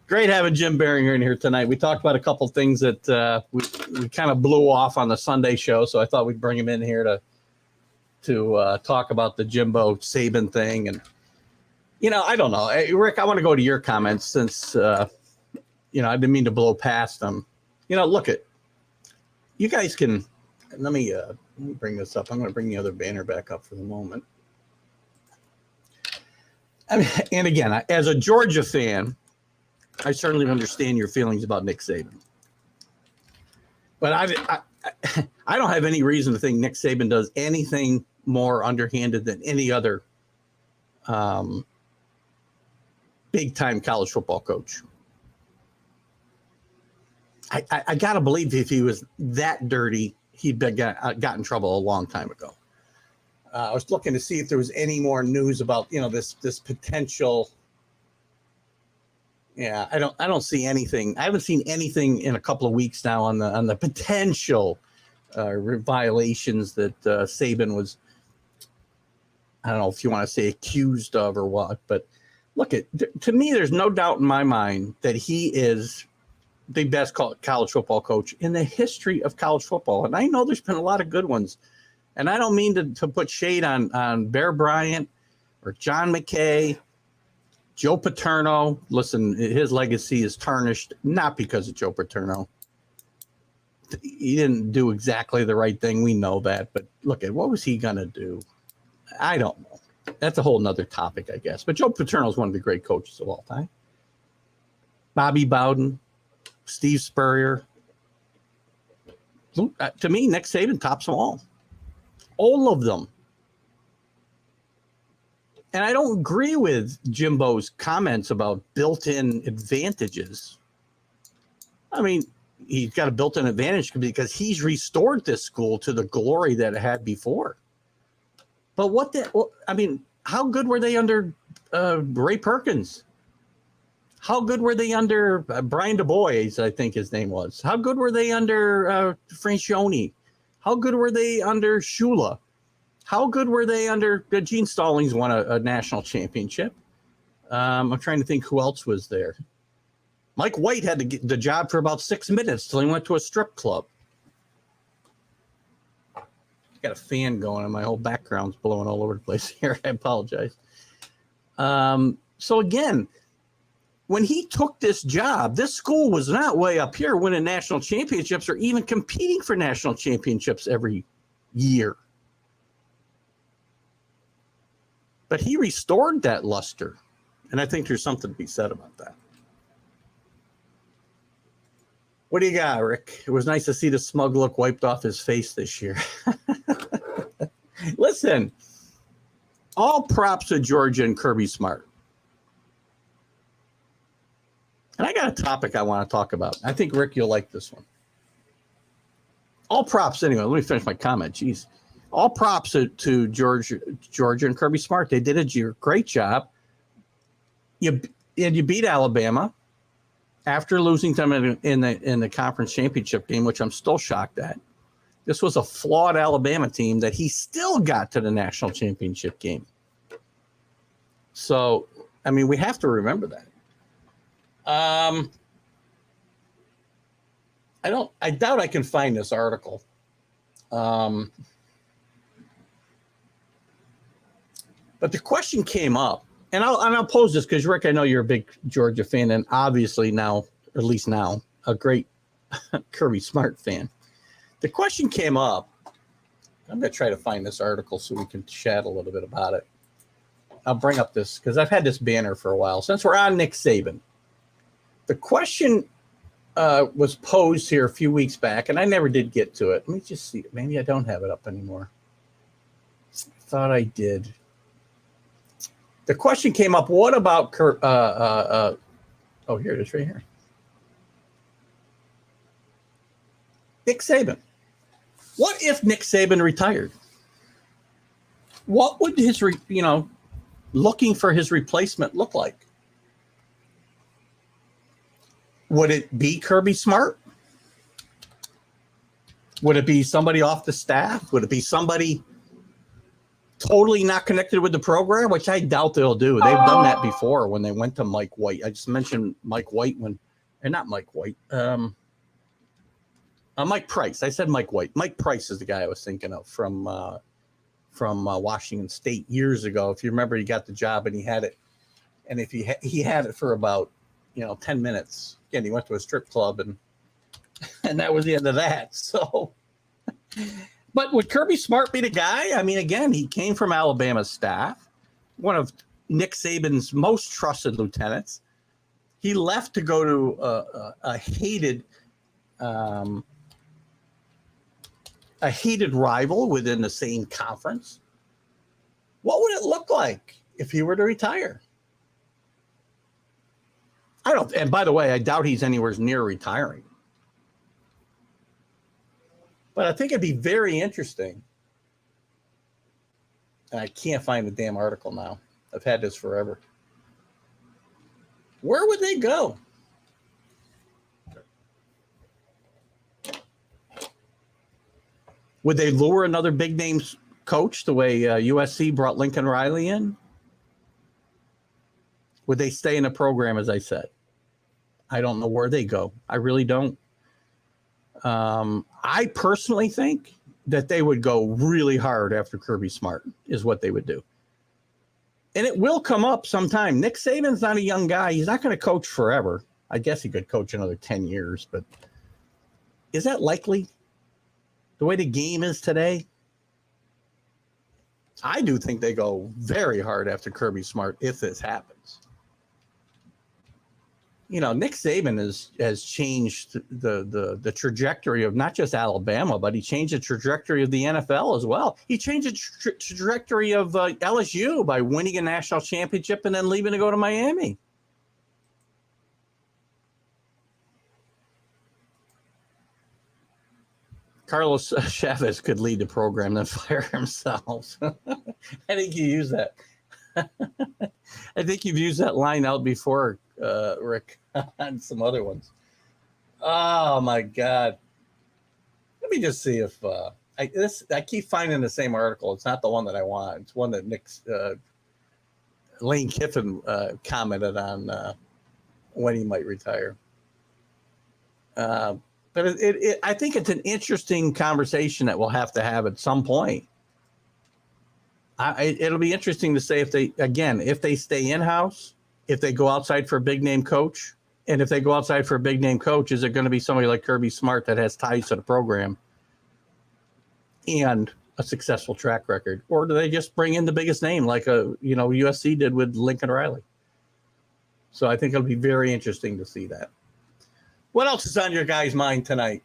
Great having Jim Biringer in here tonight. We talked about a couple things that we kind of blew off on the Sunday show, so I thought we'd bring him in here to talk about the Jimbo Saban thing. And, I don't know. Hey, Rick, I want to go to your comments since, I didn't mean to blow past them. Look at you guys can let me bring this up. I'm going to bring the other banner back up for the moment. I mean, and again, as a Georgia fan, I certainly understand your feelings about Nick Saban. But I don't have any reason to think Nick Saban does anything more underhanded than any other big-time college football coach. I got to believe if he was that dirty, he'd got in trouble a long time ago. I was looking to see if there was any more news about, this potential. Yeah, I don't see anything. I haven't seen anything in a couple of weeks now on the potential violations that Saban was. I don't know if you want to say accused of or what, but look, to me, there's no doubt in my mind that he is the best college football coach in the history of college football. And I know there's been a lot of good ones. And I don't mean to put shade on Bear Bryant or John McKay, Joe Paterno. Listen, his legacy is tarnished, not because of Joe Paterno. He didn't do exactly the right thing. We know that. But look at what was he going to do? I don't know. That's a whole nother topic, I guess. But Joe Paterno is one of the great coaches of all time. Bobby Bowden, Steve Spurrier. To me, Nick Saban tops them all. All of them. And I don't agree with Jimbo's comments about built-in advantages. I mean, he's got a built-in advantage because he's restored this school to the glory that it had before. But how good were they under Ray Perkins? How good were they under Brian Du Bois, I think his name was? How good were they under Francione? How good were they under Shula? How good were they under Gene Stallings won a national championship? I'm trying to think who else was there. Mike White had to get the job for about 6 minutes till he went to a strip club. Got a fan going and my whole background's blowing all over the place here. I apologize. So again, when he took this job, this school was not way up here winning national championships or even competing for national championships every year. But he restored that luster. And I think there's something to be said about that. What do you got, Rick? It was nice to see the smug look wiped off his face this year. Listen, all props to Georgia and Kirby Smart. And I got a topic I want to talk about. I think, Rick, you'll like this one. All props, anyway. Let me finish my comment. Jeez. All props to Georgia and Kirby Smart. They did a great job. You beat Alabama after losing them in the conference championship game, which I'm still shocked at. This was a flawed Alabama team that he still got to the national championship game. So, I mean, we have to remember that. I doubt I can find this article. But the question came up, and I'll pose this because, Rick, I know you're a big Georgia fan, and obviously now, at least now, a great Kirby Smart fan. The question came up I'm going to try to find this article so we can chat a little bit about it. I'll bring up this because I've had this banner for a while. Since we're on Nick Saban, the question was posed here a few weeks back, and I never did get to it. Let me just see. Maybe I don't have it up anymore. I thought I did. The question came up, what about oh, here it is right here. Nick Saban. What if Nick Saban retired? What would his, looking for his replacement look like? Would it be Kirby Smart? Would it be somebody off the staff? Would it be somebody totally not connected with the program, which I doubt they'll do? They've done that before when they went to Mike White. I just mentioned Mike White not Mike White. Mike Price. I said Mike White. Mike Price is the guy I was thinking of from Washington State years ago. If you remember, he got the job and he had it. And if he had it for about 10 minutes. Again, he went to a strip club and that was the end of that. So, but would Kirby Smart be the guy? I mean, again, he came from Alabama's staff, one of Nick Saban's most trusted lieutenants. He left to go to a hated rival within the same conference. What would it look like if he were to retire? And by the way, I doubt he's anywhere near retiring. But I think it'd be very interesting. And I can't find the damn article now. I've had this forever. Where would they go? Would they lure another big name coach the way USC brought Lincoln Riley in? Would they stay in the program, as I said? I don't know where they go. I really don't. I personally think that they would go really hard after Kirby Smart is what they would do. And it will come up sometime. Nick Saban's not a young guy. He's not going to coach forever. I guess he could coach another 10 years, but is that likely? The way the game is today? I do think they go very hard after Kirby Smart if this happens. Nick Saban has changed the trajectory of not just Alabama, but he changed the trajectory of the NFL as well. He changed the trajectory of LSU by winning a national championship and then leaving to go to Miami. Carlos Chavez could lead the program, then fire himself. I think you use that. I think you've used that line out before, Rick, on some other ones. Oh my God! Let me just see if I keep finding the same article. It's not the one that I want. It's one that Lane Kiffin commented on when he might retire. But I think it's an interesting conversation that we'll have to have at some point. It'll be interesting to say if they stay in-house, if they go outside for a big name coach, and if they go outside for a big name coach, is it going to be somebody like Kirby Smart that has ties to the program and a successful track record, or do they just bring in the biggest name like USC did with Lincoln Riley? So I think it'll be very interesting to see that. What else is on your guys' mind tonight?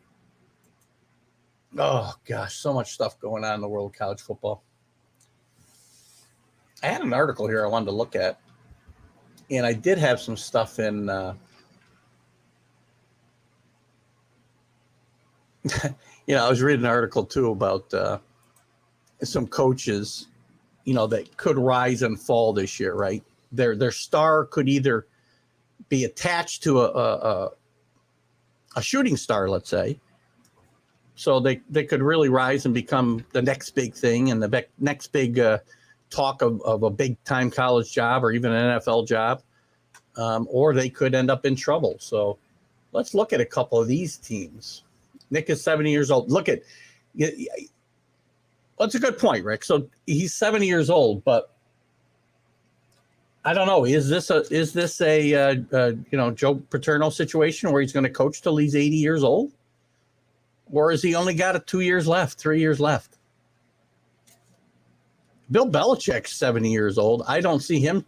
Oh gosh, so much stuff going on in the world of college football. I had an article here I wanted to look at, and I did have some stuff in. I was reading an article too about some coaches, that could rise and fall this year. Right, their star could either be attached to a shooting star, let's say, so they could really rise and become the next big thing and the next big. Talk of a big-time college job or even an NFL job, or they could end up in trouble. So let's look at a couple of these teams. Nick is 70 years old. Look at – that's a good point, Rick. So he's 70 years old, but I don't know. Is this a Joe Paterno situation where he's going to coach till he's 80 years old? Or has he only got 2 years left, 3 years left? Bill Belichick's 70 years old. I don't see him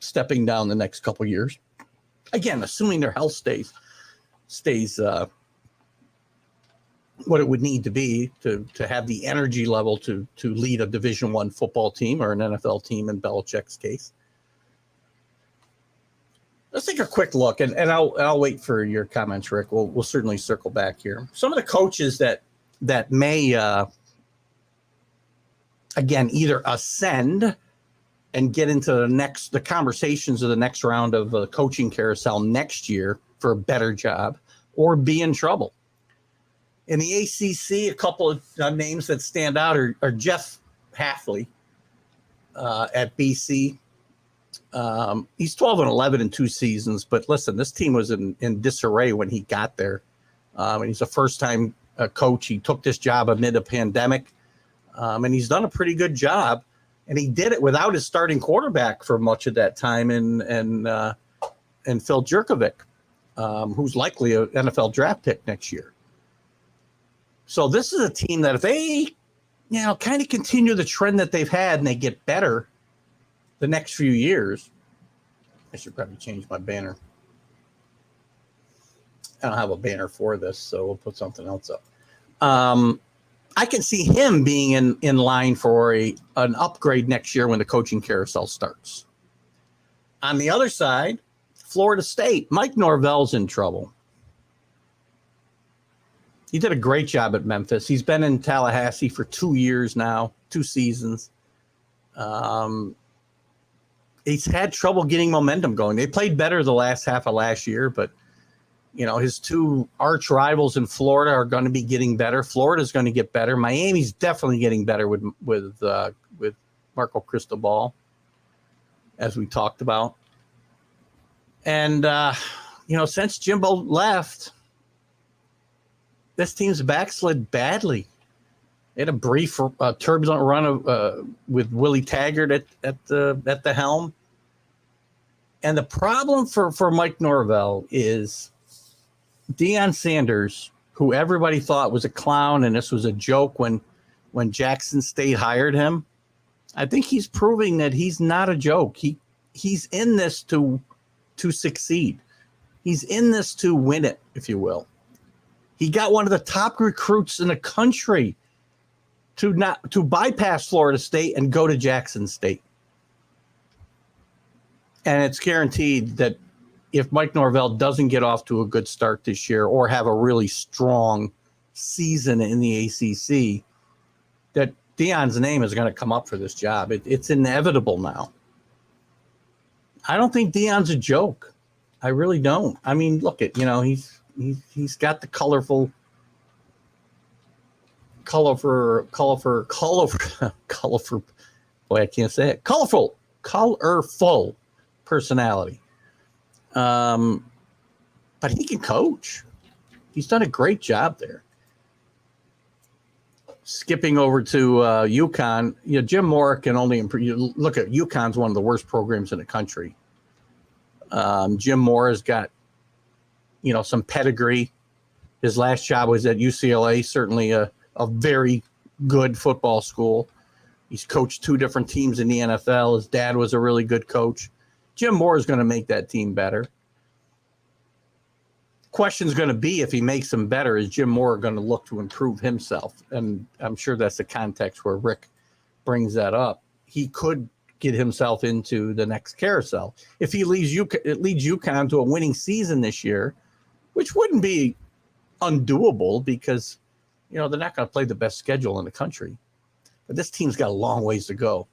stepping down the next couple of years. Again, assuming their health stays what it would need to be to have the energy level to lead a Division I football team or an NFL team in Belichick's case. Let's take a quick look, and I'll wait for your comments, Rick. We'll certainly circle back here. Some of the coaches that may again either ascend and get into the conversations of the next round of the coaching carousel next year for a better job, or be in trouble. In the ACC, a couple of names that stand out are Jeff Haffley at BC. He's 12-11 in 2 seasons, but listen, this team was in disarray when he got there. And he's a first-time coach. He took this job amid a pandemic, and he's done a pretty good job. And he did it without his starting quarterback for much of that time, and Phil Jurkovec, who's likely an NFL draft pick next year. So this is a team that if they, kind of continue the trend that they've had and they get better the next few years, I should probably change my banner. I don't have a banner for this, so we'll put something else up. I can see him being in line for an upgrade next year when the coaching carousel starts. On the other side, Florida State, Mike Norvell's in trouble. He did a great job at Memphis. He's been in Tallahassee for 2 years now, 2 seasons. He's had trouble getting momentum going. They played better the last half of last year, but his 2 arch rivals in Florida are going to be getting better. Florida's going to get better. Miami's definitely getting better with Marco Cristobal, as we talked about. And since Jimbo left, this team's backslid badly. They had a brief turbulent run with Willie Taggart at the helm. And the problem for Mike Norvell is Deion Sanders, who everybody thought was a clown and this was a joke when Jackson State hired him. I think he's proving that he's not a joke. He's in this to succeed. He's in this to win it, if you will. He got one of the top recruits in the country to bypass Florida State and go to Jackson State. And it's guaranteed that if Mike Norvell doesn't get off to a good start this year or have a really strong season in the ACC, that Deion's name is going to come up for this job. It's inevitable now. I don't think Deion's a joke. I really don't. I mean, look at, he's got the colorful boy, I can't say it. Colorful personality. But he can coach. He's done a great job there. Skipping over to UConn, Jim Moore can only improve. You look at UConn's one of the worst programs in the country. Jim Moore has got, some pedigree. His last job was at UCLA, certainly a very good football school. He's coached 2 different teams in the NFL. His dad was a really good coach. Jim Moore is going to make that team better. Question's going to be, if he makes them better, is Jim Moore going to look to improve himself? And I'm sure that's the context where Rick brings that up. He could get himself into the next carousel. If he leads UConn to a winning season this year, which wouldn't be undoable because, they're not going to play the best schedule in the country. But this team's got a long ways to go.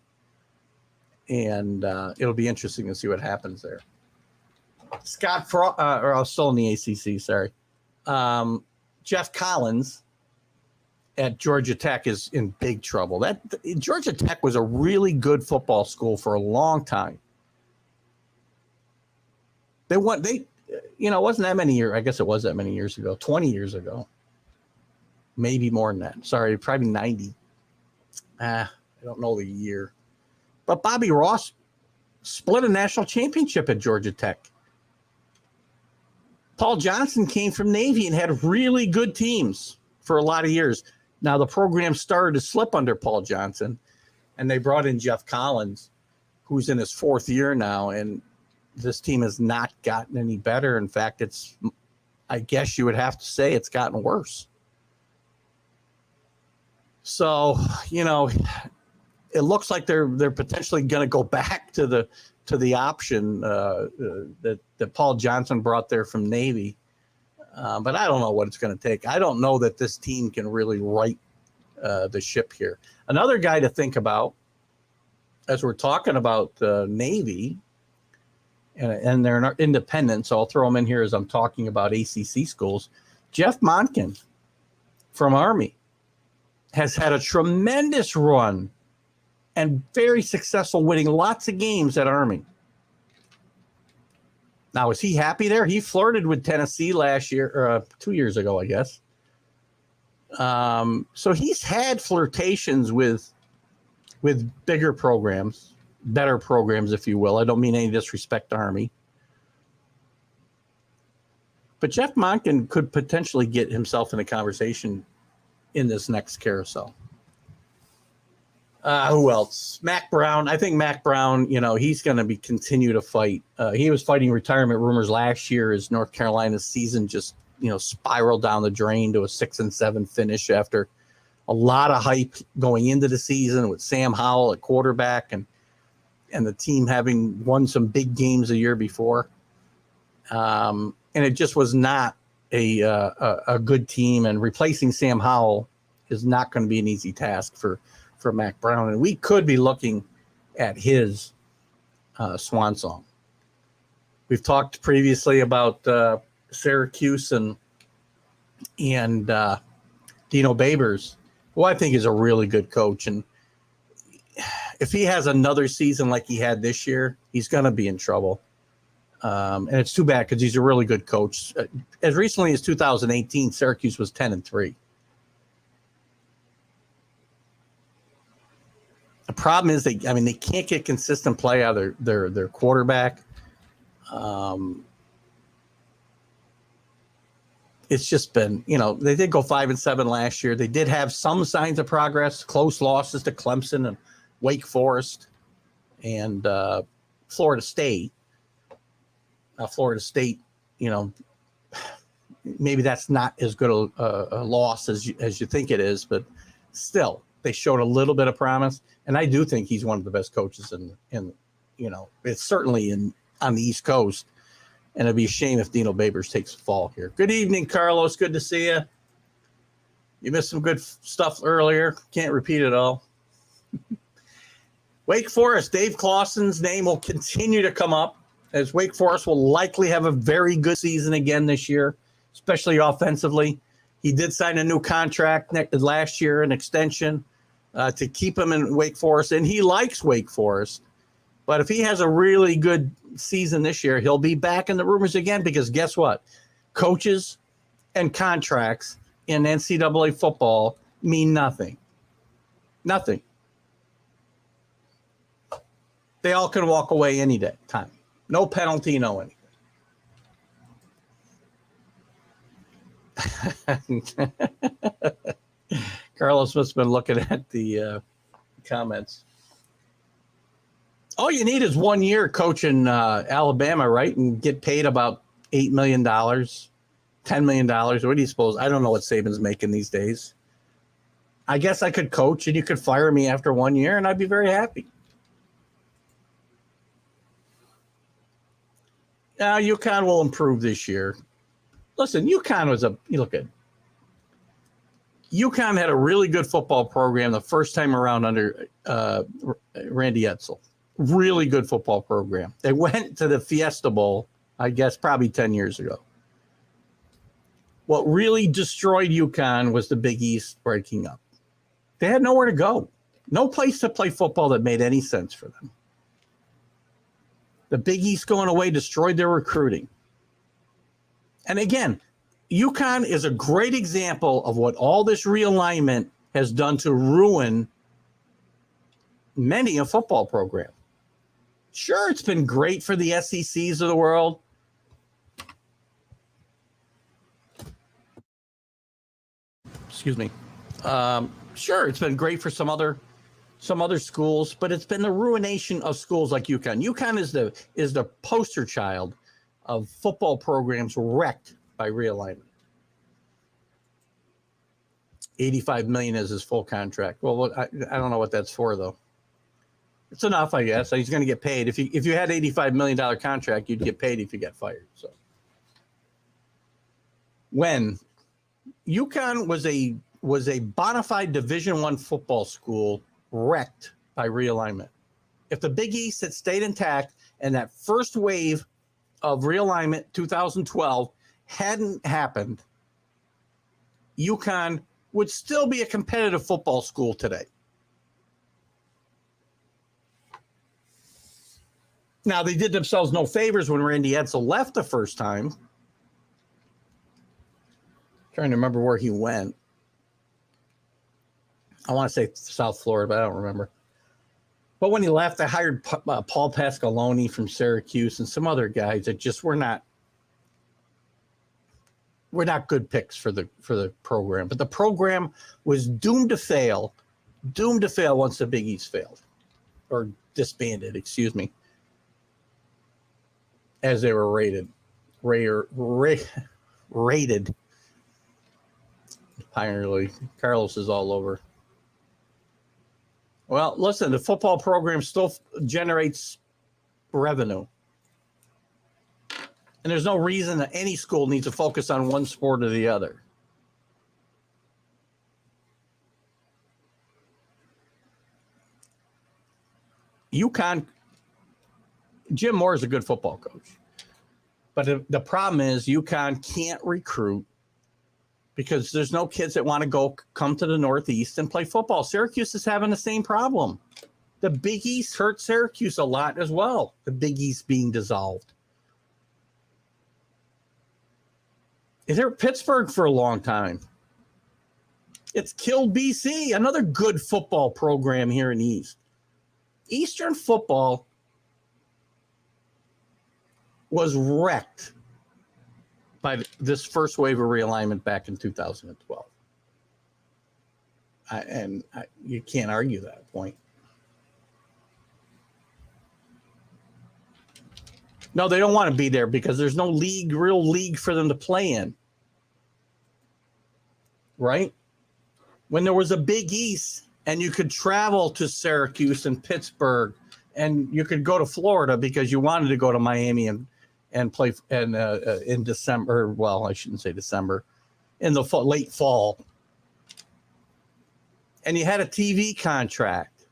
And it'll be interesting to see what happens there. Scott Frost, or I was still in the ACC, sorry. Jeff Collins at Georgia Tech is in big trouble. Georgia Tech was a really good football school for a long time. It wasn't that many years. I guess it was that many years ago, 20 years ago. Maybe more than that. Sorry, probably 90. I don't know the year. But Bobby Ross split a national championship at Georgia Tech. Paul Johnson came from Navy and had really good teams for a lot of years. Now, the program started to slip under Paul Johnson, And they brought in Jeff Collins, who's in his 4th year now, and this team has not gotten any better. In fact, I guess you would have to say it's gotten worse. So, it looks like they're potentially going to go back to the option that Paul Johnson brought there from Navy. But I don't know what it's going to take. I don't know that this team can really right the ship here. Another guy to think about, as we're talking about Navy, and they're not independent, so I'll throw them in here as I'm talking about ACC schools. Jeff Monken from Army has had a tremendous run and very successful, winning lots of games at Army. Now, is he happy there? He flirted with Tennessee last year, or 2 years ago, I guess. So he's had flirtations with bigger programs, better programs, if you will. I don't mean any disrespect to Army. But Jeff Monken could potentially get himself in a conversation in this next carousel. Who else? Mac Brown. I think Mac Brown, he's going to continue to fight. He was fighting retirement rumors last year as North Carolina's season just, spiraled down the drain to a 6-7 finish after a lot of hype going into the season with Sam Howell at quarterback and the team having won some big games a year before. And it just was not a good team, and replacing Sam Howell is not going to be an easy task for Mac Brown. And we could be looking at his swan song. We've talked previously about Syracuse and Dino Babers, who I think is a really good coach. And if he has another season like he had this year, he's going to be in trouble. And it's too bad because he's a really good coach. As recently as 2018, Syracuse was 10-3. The problem is they can't get consistent play out of their quarterback. It's just been, they did go 5-7 last year. They did have some signs of progress, close losses to Clemson and Wake Forest and Florida State. Florida State, maybe that's not as good a loss as you think it is, but still, they showed a little bit of promise. And I do think he's one of the best coaches in it's certainly on the East Coast. And it'd be a shame if Dino Babers takes a fall here. Good evening, Carlos. Good to see you. You missed some good stuff earlier. Can't repeat it all. Wake Forest, Dave Clawson's name will continue to come up, as Wake Forest will likely have a very good season again this year, especially offensively. He did sign a new contract last year, an extension to keep him in Wake Forest, and he likes Wake Forest. But if he has a really good season this year, he'll be back in the rumors again, because guess what? Coaches and contracts in NCAA football mean nothing. Nothing. They all can walk away any time. No penalty, no anything. Carlos must have been looking at the comments. All you need is 1 year coaching Alabama, right? And get paid about $8 million, $10 million. What do you suppose? I don't know what Saban's making these days. I guess I could coach and you could fire me after 1 year and I'd be very happy. Now, UConn will improve this year. Listen, UConn UConn had a really good football program the first time around under Randy Edsall. Really good football program. They went to the Fiesta Bowl, I guess, probably 10 years ago. What really destroyed UConn was the Big East breaking up. They had nowhere to go. No place to play football that made any sense for them. The Big East going away destroyed their recruiting. And again, UConn is a great example of what all this realignment has done to ruin many a football program. Sure, it's been great for the SECs of the world. Excuse me. Sure, it's been great for some other some other schools, but it's been the ruination of schools like UConn. UConn is the poster child of football programs wrecked by realignment. $85 million is his full contract. Well, I don't know what that's for though. It's enough, I guess. He's going to get paid. If you had $85 million contract, you'd get paid if you got fired. So when UConn was a bona fide Division I football school wrecked by realignment. If the Big East had stayed intact and that first wave of realignment 2012 hadn't happened, UConn would still be a competitive football school today. Now, they did themselves no favors when Randy Edsall left the first time. Trying to remember where he went. I want to say South Florida, but I don't remember. But when he left, I hired Paul Pasqualoni from Syracuse and some other guys that just were not good picks for the program. But the program was doomed to fail once the Big East failed, or disbanded, excuse me, as they were rated. Pioneer League. Carlos is all over. Well, listen, the football program still generates revenue. And there's no reason that any school needs to focus on one sport or the other. UConn, Jim Moore is a good football coach. But the problem is UConn can't recruit because there's no kids that want to come to the Northeast and play football. Syracuse is having the same problem. The Big East hurt Syracuse a lot as well, the Big East being dissolved. It hurt Pittsburgh for a long time. It's killed BC, another good football program here in the East. Eastern football was wrecked by this first wave of realignment back in 2012. You can't argue that point. No, they don't want to be there because there's no real league for them to play in. Right? When there was a Big East and you could travel to Syracuse and Pittsburgh and you could go to Florida because you wanted to go to Miami and play in December. Well, I shouldn't say December, in the late fall. And you had a TV contract.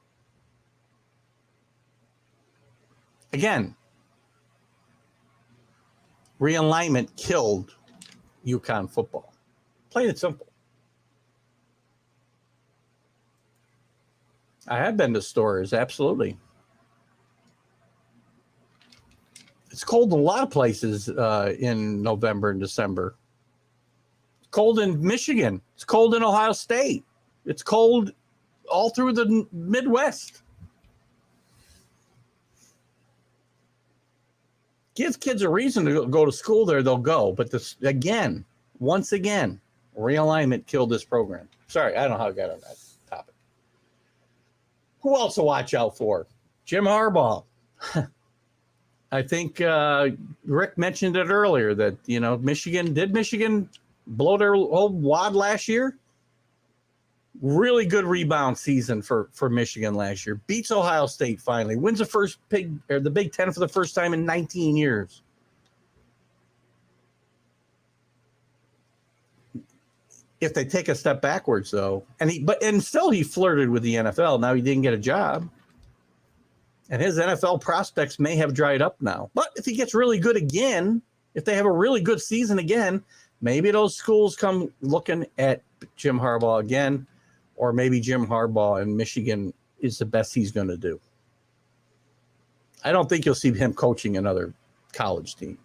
Again, realignment killed UConn football. Plain and simple. I have been to stores, absolutely. It's cold in a lot of places in November and December. It's cold in Michigan. It's cold in Ohio State. It's cold all through the Midwest. Give kids a reason to go to school there, they'll go. But once again, realignment killed this program. Sorry, I don't know how I got on that topic. Who else to watch out for? Jim Harbaugh. I think Rick mentioned it earlier that, Michigan blow their old wad last year? Really good rebound season for Michigan last year. Beats Ohio State finally. Wins the Big Ten for the first time in 19 years. If they take a step backwards, though, and still he flirted with the NFL. Now he didn't get a job. And his NFL prospects may have dried up now. But if he gets really good again, if they have a really good season again, maybe those schools come looking at Jim Harbaugh again, or maybe Jim Harbaugh in Michigan is the best he's going to do. I don't think you'll see him coaching another college team.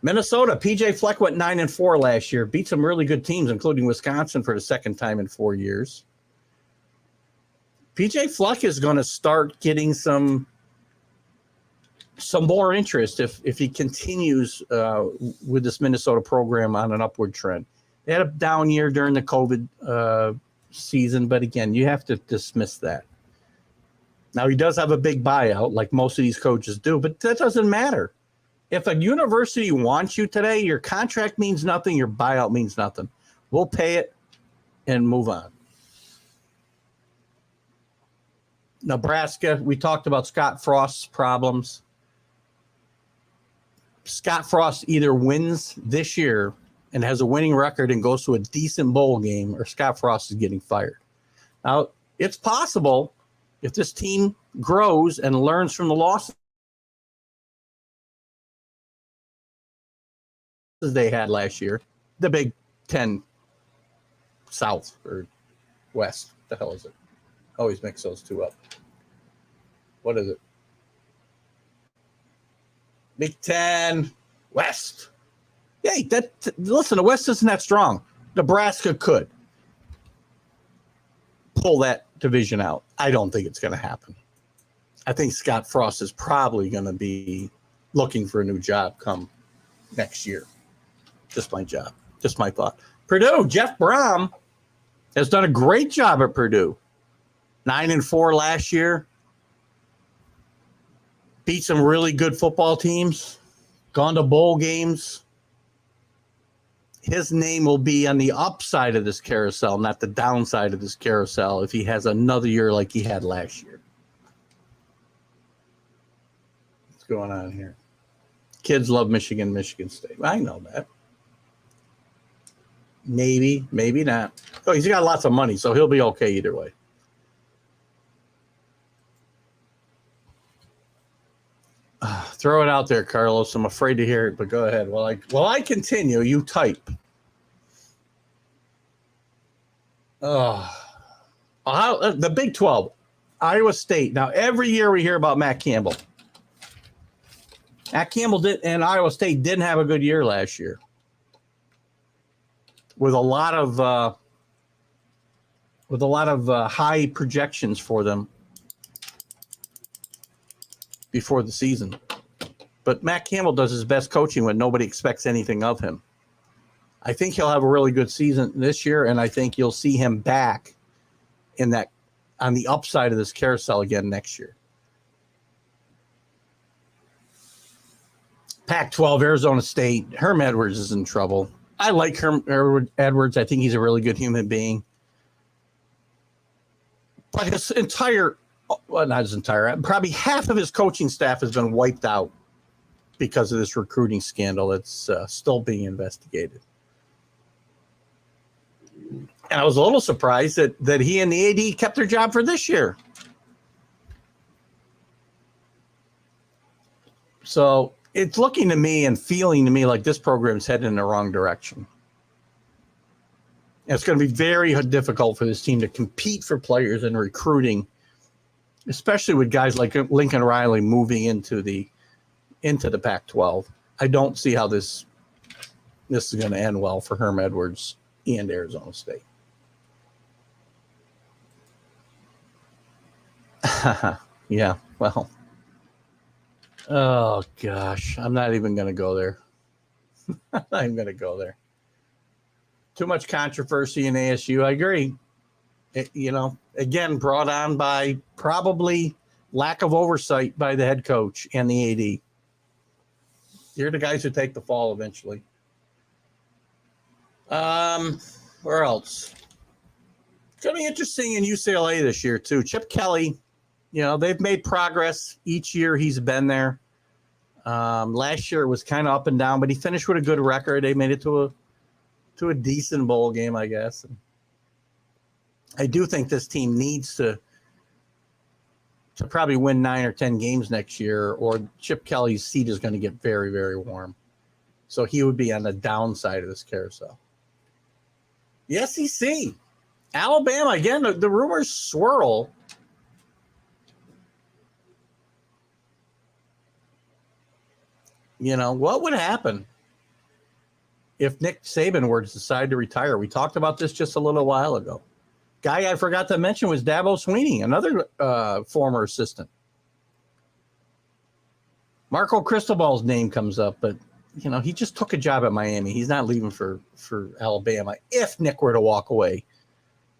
Minnesota, PJ Fleck went 9-4 last year, beat some really good teams, including Wisconsin for the second time in 4 years. PJ Fleck is going to start getting some more interest if he continues with this Minnesota program on an upward trend. They had a down year during the COVID season, but again, you have to dismiss that. Now, he does have a big buyout like most of these coaches do, but that doesn't matter. If a university wants you today, your contract means nothing. Your buyout means nothing. We'll pay it and move on. Nebraska, we talked about Scott Frost's problems. Scott Frost either wins this year and has a winning record and goes to a decent bowl game, or Scott Frost is getting fired. Now, it's possible if this team grows and learns from the losses they had last year, the Big Ten South or West. What the hell is it? Always mix those two up. What is it? Big Ten West. Hey, listen, the West isn't that strong. Nebraska could pull that division out. I don't think it's going to happen. I think Scott Frost is probably going to be looking for a new job come next year. Just my thought. Purdue, Jeff Brom has done a great job at Purdue. 9-4 last year. Beat some really good football teams. Gone to bowl games. His name will be on the upside of this carousel, not the downside of this carousel, if he has another year like he had last year. What's going on here? Kids love Michigan State. I know that. Maybe, maybe not. Oh, he's got lots of money, so he'll be okay either way. Throw it out there, Carlos. I'm afraid to hear it, but go ahead. While I continue, you type. The Big 12, Iowa State. Now, every year we hear about Matt Campbell. Matt Campbell and Iowa State didn't have a good year last year, with a lot of high projections for them before the season. But Matt Campbell does his best coaching when nobody expects anything of him. I think he'll have a really good season this year, and I think you'll see him back on the upside of this carousel again next year. Pac-12, Arizona State, Herm Edwards is in trouble. I like Herm Edwards. I think he's a really good human being. But probably half of his coaching staff has been wiped out because of this recruiting scandal that's still being investigated. And I was a little surprised that he and the AD kept their job for this year. So it's looking to me and feeling to me like this program's headed in the wrong direction. And it's going to be very difficult for this team to compete for players and recruiting, especially with guys like Lincoln Riley moving into the Pac-12. I don't see how this is going to end well for Herm Edwards and Arizona State. Yeah, well. Oh, gosh. I'm not even going to go there. I'm not even going to go there. Too much controversy in ASU. I agree. Again, brought on by probably lack of oversight by the head coach and the AD. You're the guys who take the fall eventually. Where else? It's going to be interesting in UCLA this year, too. Chip Kelly, they've made progress each year he's been there. Last year it was kind of up and down, but he finished with a good record. They made it to a decent bowl game, I guess. And I do think this team needs to probably win 9 or 10 games next year, or Chip Kelly's seat is going to get very, very warm. So he would be on the downside of this carousel. The SEC, Alabama, again, the rumors swirl. What would happen if Nick Saban were to decide to retire? We talked about this just a little while ago. Guy I forgot to mention was Dabo Swinney, another former assistant. Marco Cristobal's name comes up, but he just took a job at Miami. He's not leaving for Alabama if Nick were to walk away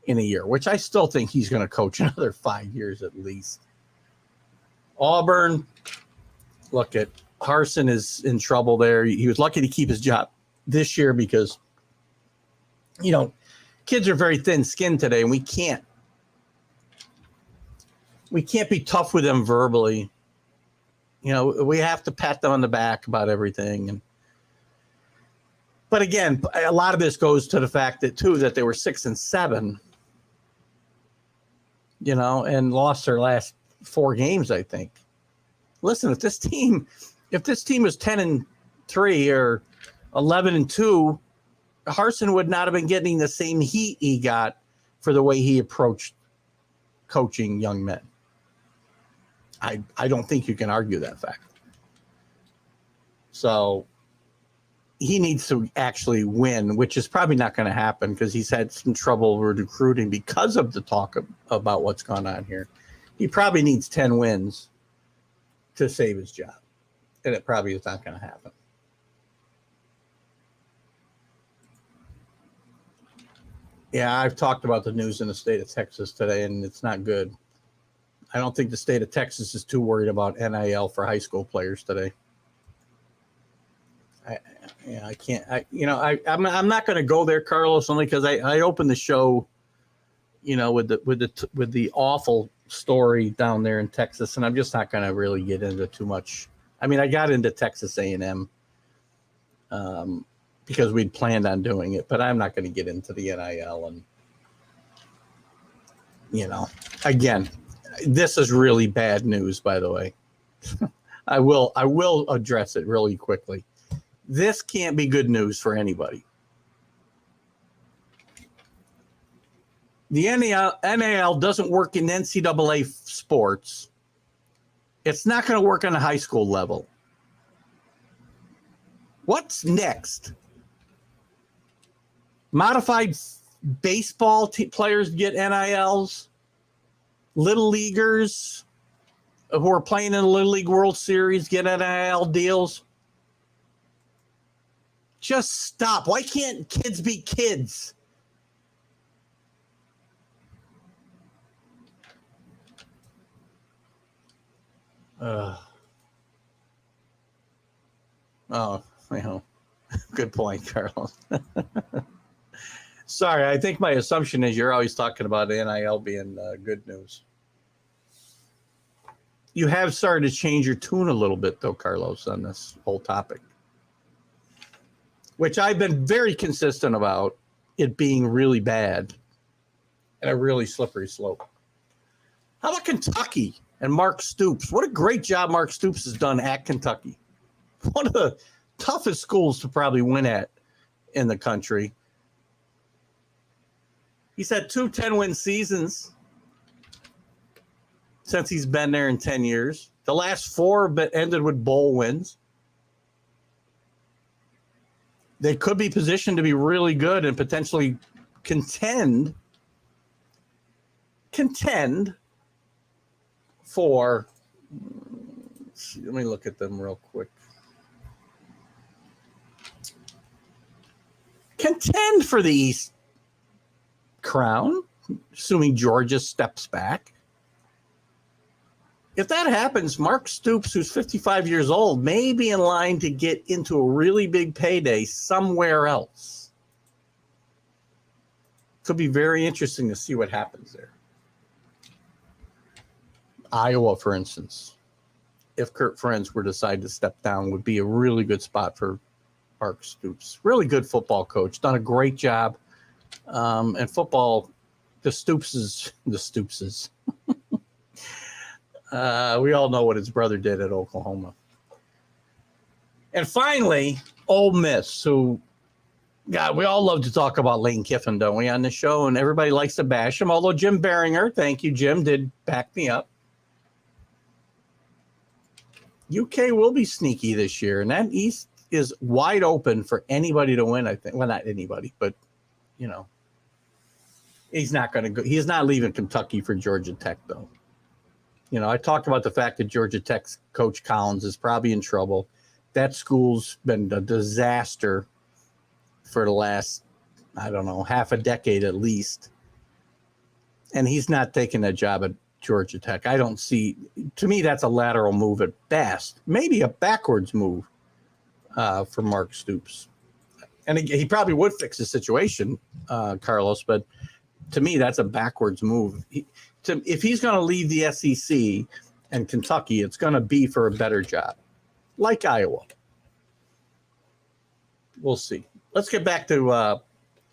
in a year, which I still think he's going to coach another 5 years at least. Auburn, look at Harsin is in trouble there. He was lucky to keep his job this year because, kids are very thin-skinned today, and we can't be tough with them verbally. We have to pat them on the back about everything. But again, a lot of this goes to the fact that they were 6-7, and lost their last 4 games, I think. Listen, if this team was 10-3 or 11-2, Harsin would not have been getting the same heat he got for the way he approached coaching young men. I don't think you can argue that fact. So he needs to actually win, which is probably not going to happen because he's had some trouble with recruiting because of the talk about what's gone on here. He probably needs 10 wins to save his job, and it probably is not going to happen. Yeah, I've talked about the news in the state of Texas today, and it's not good. I don't think the state of Texas is too worried about NIL for high school players today. I'm not going to go there, Carlos, only because I opened the show, with the awful story down there in Texas, and I'm just not going to really get into too much. I mean, I got into Texas A&M because we'd planned on doing it, but I'm not going to get into the NIL. And again, this is really bad news, by the way. I will address it really quickly. This can't be good news for anybody. The NIL doesn't work in NCAA sports. It's not going to work on a high school level. What's next? Modified baseball players get NILs. Little leaguers who are playing in the Little League World Series get NIL deals. Just stop. Why can't kids be kids? Good point, Carlos. Sorry, I think my assumption is you're always talking about NIL being good news. You have started to change your tune a little bit, though, Carlos, on this whole topic, which I've been very consistent about it being really bad and a really slippery slope. How about Kentucky and Mark Stoops? What a great job Mark Stoops has done at Kentucky. One of the toughest schools to probably win at in the country. He's had 2 10-win seasons since he's been there in 10 years. The last 4 ended with bowl wins. They could be positioned to be really good and potentially contend for, let me look at them real quick. Contend for the East crown, assuming Georgia steps back. If that happens, Mark Stoops, who's 55 years old, may be in line to get into a really big payday somewhere else. Could be very interesting to see what happens there. Iowa, for instance, if Kurt Friends were to decide to step down, would be a really good spot for Mark Stoops. Really good football coach, done a great job. And football, the Stoopses. We all know what his brother did at Oklahoma. And finally, Ole Miss, who, God, we all love to talk about Lane Kiffin, don't we, on the show? And everybody likes to bash him, although Jim Biringer, thank you, Jim, did back me up. UK will be sneaky this year, and that East is wide open for anybody to win, I think. Well, not anybody, but, you know, he's not going to go. He's not leaving Kentucky for Georgia Tech, though. You know, I talked about the fact that Georgia Tech's Coach Collins is probably in trouble. That school's been a disaster for the last, I don't know, half a decade at least. And he's not taking that job at Georgia Tech. I don't see. To me, that's a lateral move at best. Maybe a backwards move for Mark Stoops. And he probably would fix the situation, Carlos. But to me, that's a backwards move. If he's going to leave the SEC and Kentucky, it's going to be for a better job, like Iowa. We'll see. Let's get back to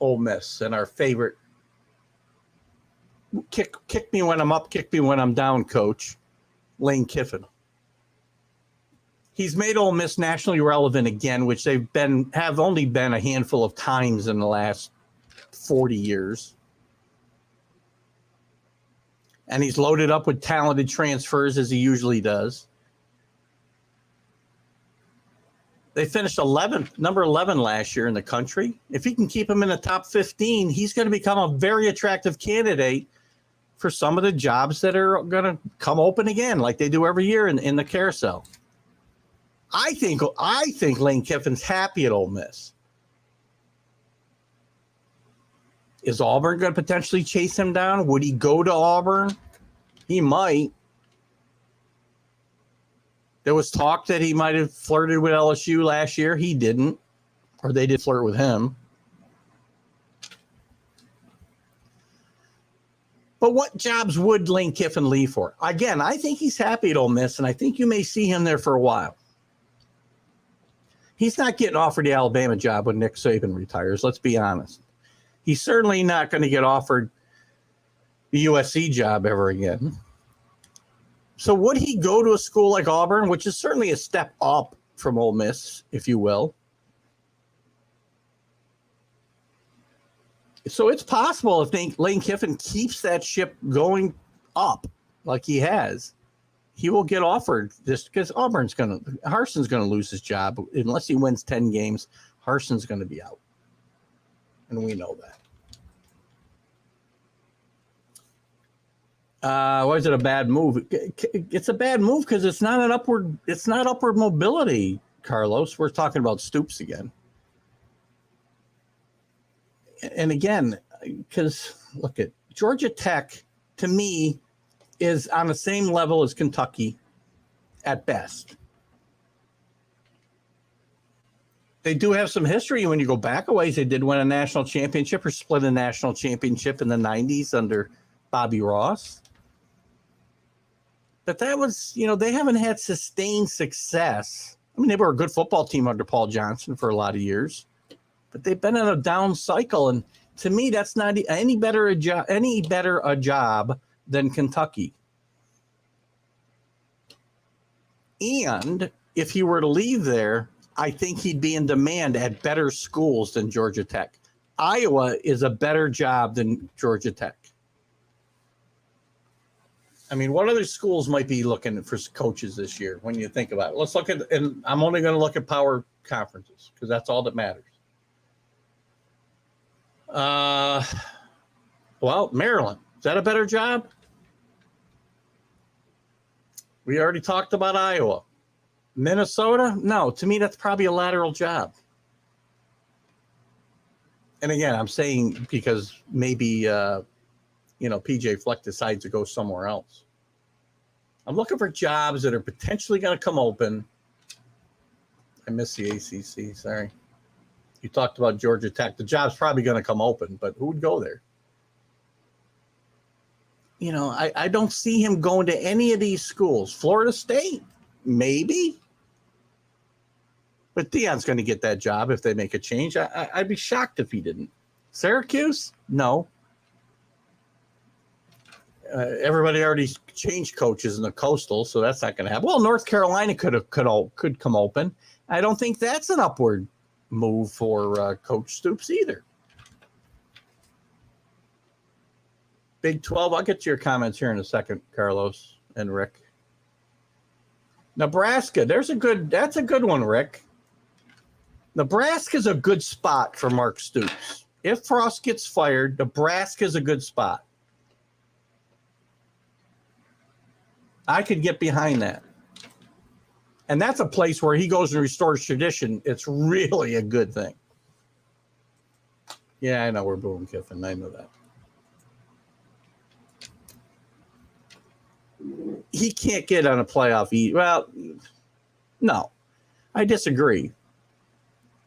Ole Miss and our favorite kick me when I'm up, kick me when I'm down coach, Lane Kiffin. He's made Ole Miss nationally relevant again, which have only been a handful of times in the last 40 years. And he's loaded up with talented transfers as he usually does. They finished number 11 last year in the country. If he can keep him in the top 15, he's going to become a very attractive candidate for some of the jobs that are going to come open again, like they do every year in the carousel. I think Lane Kiffin's happy at Ole Miss. Is Auburn going to potentially chase him down? Would he go to Auburn? He might. There was talk that he might have flirted with LSU last year. He didn't, or they did flirt with him. But what jobs would Lane Kiffin leave for? Again, I think he's happy at Ole Miss, and I think you may see him there for a while. He's not getting offered the Alabama job when Nick Saban retires, let's be honest. He's certainly not going to get offered the USC job ever again. So would he go to a school like Auburn, which is certainly a step up from Ole Miss, if you will? So it's possible if Lane Kiffin keeps that ship going up like he has, he will get offered this because Harson's going to lose his job unless he wins 10 games. Harson's going to be out. And we know that. Why is it a bad move? It's a bad move because it's not upward mobility, Carlos. We're talking about Stoops again. And again, because look at Georgia Tech, to me, is on the same level as Kentucky at best. They do have some history when you go back a ways. They did win a national championship or split a national championship in the 90s under Bobby Ross. But that was, they haven't had sustained success. I mean, they were a good football team under Paul Johnson for a lot of years. But they've been in a down cycle, and to me, that's not any better a job than Kentucky. And if he were to leave there, I think he'd be in demand at better schools than Georgia Tech. Iowa is a better job than Georgia Tech. I mean, what other schools might be looking for coaches this year when you think about it? Let's look at, and I'm only going to look at power conferences because that's all that matters. Well, Maryland, is that a better job? We already talked about Iowa. Minnesota? No, to me, that's probably a lateral job. And again, I'm saying because maybe, PJ Fleck decides to go somewhere else. I'm looking for jobs that are potentially going to come open. I miss the ACC, sorry. You talked about Georgia Tech. The job's probably going to come open, but who would go there? I don't see him going to any of these schools. Florida State, maybe. But Deion's going to get that job if they make a change. I'd be shocked if he didn't. Syracuse? No. Everybody already changed coaches in the Coastal, so that's not going to happen. Well, North Carolina could come open. I don't think that's an upward move for Coach Stoops either. Big 12, I'll get to your comments here in a second, Carlos and Rick. Nebraska, that's a good one, Rick. Nebraska's a good spot for Mark Stoops. If Frost gets fired, Nebraska's a good spot. I could get behind that. And that's a place where he goes and restores tradition. It's really a good thing. Yeah, I know we're booing Kiffin. I know that. he can't get on a playoff. Well, no, I disagree.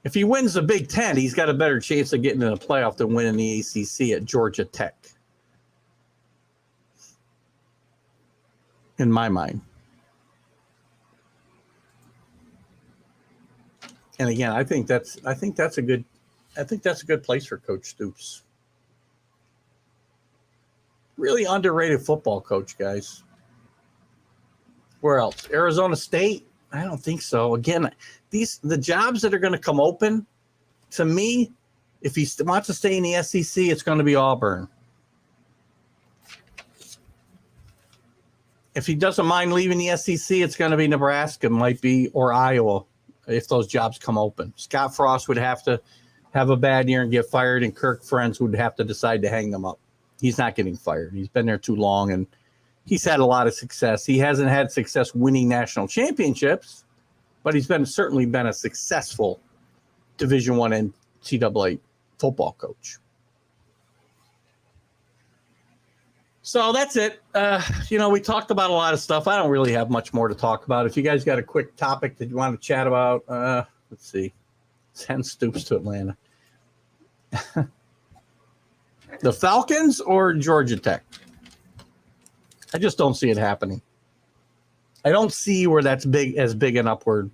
If he wins the Big Ten, he's got a better chance of getting in a playoff than winning the ACC at Georgia Tech. In my mind. And again, I think that's a good place for Coach Stoops. Really underrated football coach, guys. Where else? Arizona State? I don't think so. Again, the jobs that are going to come open, to me, if he wants to stay in the SEC, it's going to be Auburn. If he doesn't mind leaving the SEC, it's going to be Nebraska, might be, or Iowa, if those jobs come open. Scott Frost would have to have a bad year and get fired, and Kirk Ferentz would have to decide to hang them up. He's not getting fired. He's been there too long, and he's had a lot of success. He hasn't had success winning national championships, but he's certainly been a successful Division I NCAA football coach. So that's it. We talked about a lot of stuff. I don't really have much more to talk about. If you guys got a quick topic that you want to chat about, let's see. Send Stoops to Atlanta. The Falcons or Georgia Tech? I just don't see it happening. I don't see where that's as big an upward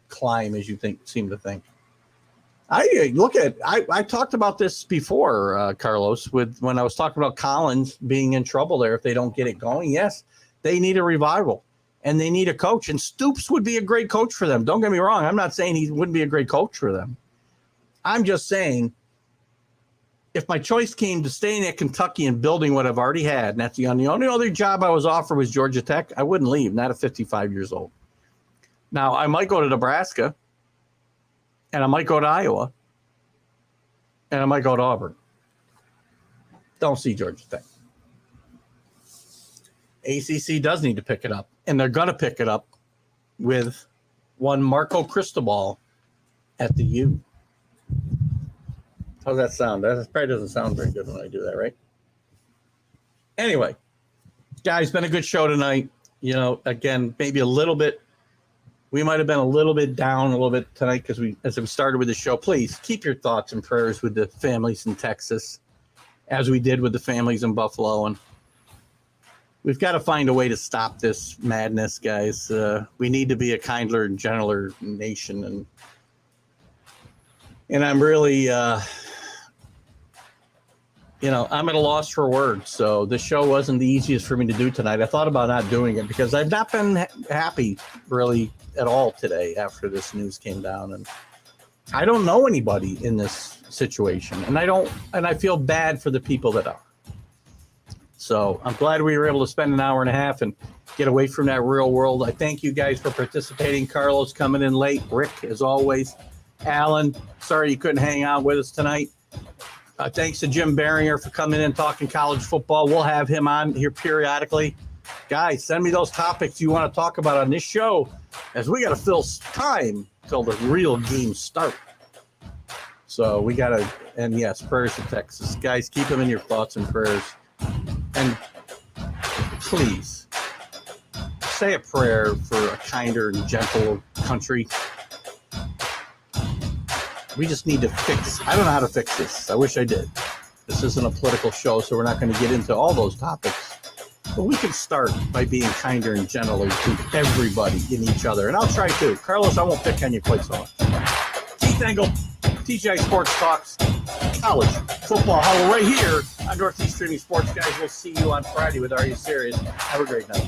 climb as you seem to think. I talked about this before, Carlos, when I was talking about Collins being in trouble there if they don't get it going. Yes, they need a revival and they need a coach, and Stoops would be a great coach for them. Don't get me wrong. I'm not saying he wouldn't be a great coach for them. I'm just saying if my choice came to staying at Kentucky and building what I've already had, and that's the only other job I was offered was Georgia Tech, I wouldn't leave, not at 55 years old. Now, I might go to Nebraska, and I might go to Iowa, and I might go to Auburn. Don't see Georgia Tech. ACC does need to pick it up, and they're going to pick it up with one Marco Cristobal at the U. How's that sound? That probably doesn't sound very good when I do that, right? Anyway, guys, been a good show tonight. Again, maybe a little bit. We might have been a little bit down a little bit tonight as we started with the show. Please keep your thoughts and prayers with the families in Texas, as we did with the families in Buffalo. And we've got to find a way to stop this madness, guys. We need to be a kinder and gentler nation. And I'm really, I'm at a loss for words. So the show wasn't the easiest for me to do tonight. I thought about not doing it because I've not been happy really at all today after this news came down. And I don't know anybody in this situation. And I feel bad for the people that are. So I'm glad we were able to spend an hour and a half and get away from that real world. I thank you guys for participating. Carlos coming in late. Rick, as always. Alan, sorry you couldn't hang out with us tonight. Thanks to Jim Biringer for coming in and talking college football. We'll have him on here periodically. Guys, send me those topics you want to talk about on this show, as we got to fill time till the real games start. So we got to, and yes, prayers to Texas. Guys, keep them in your thoughts and prayers. And please say a prayer for a kinder and gentle country. We just need to I don't know how to fix this. I wish I did. This isn't a political show, so we're not going to get into all those topics. But we can start by being kinder and gentler to everybody in each other. And I'll try to. Carlos, I won't pick on you quite so much. Keith Engel, TGI Sports Talks, college football huddle right here on Northeast Streaming Sports. Guys, we'll see you on Friday with Are You Serious? Have a great night.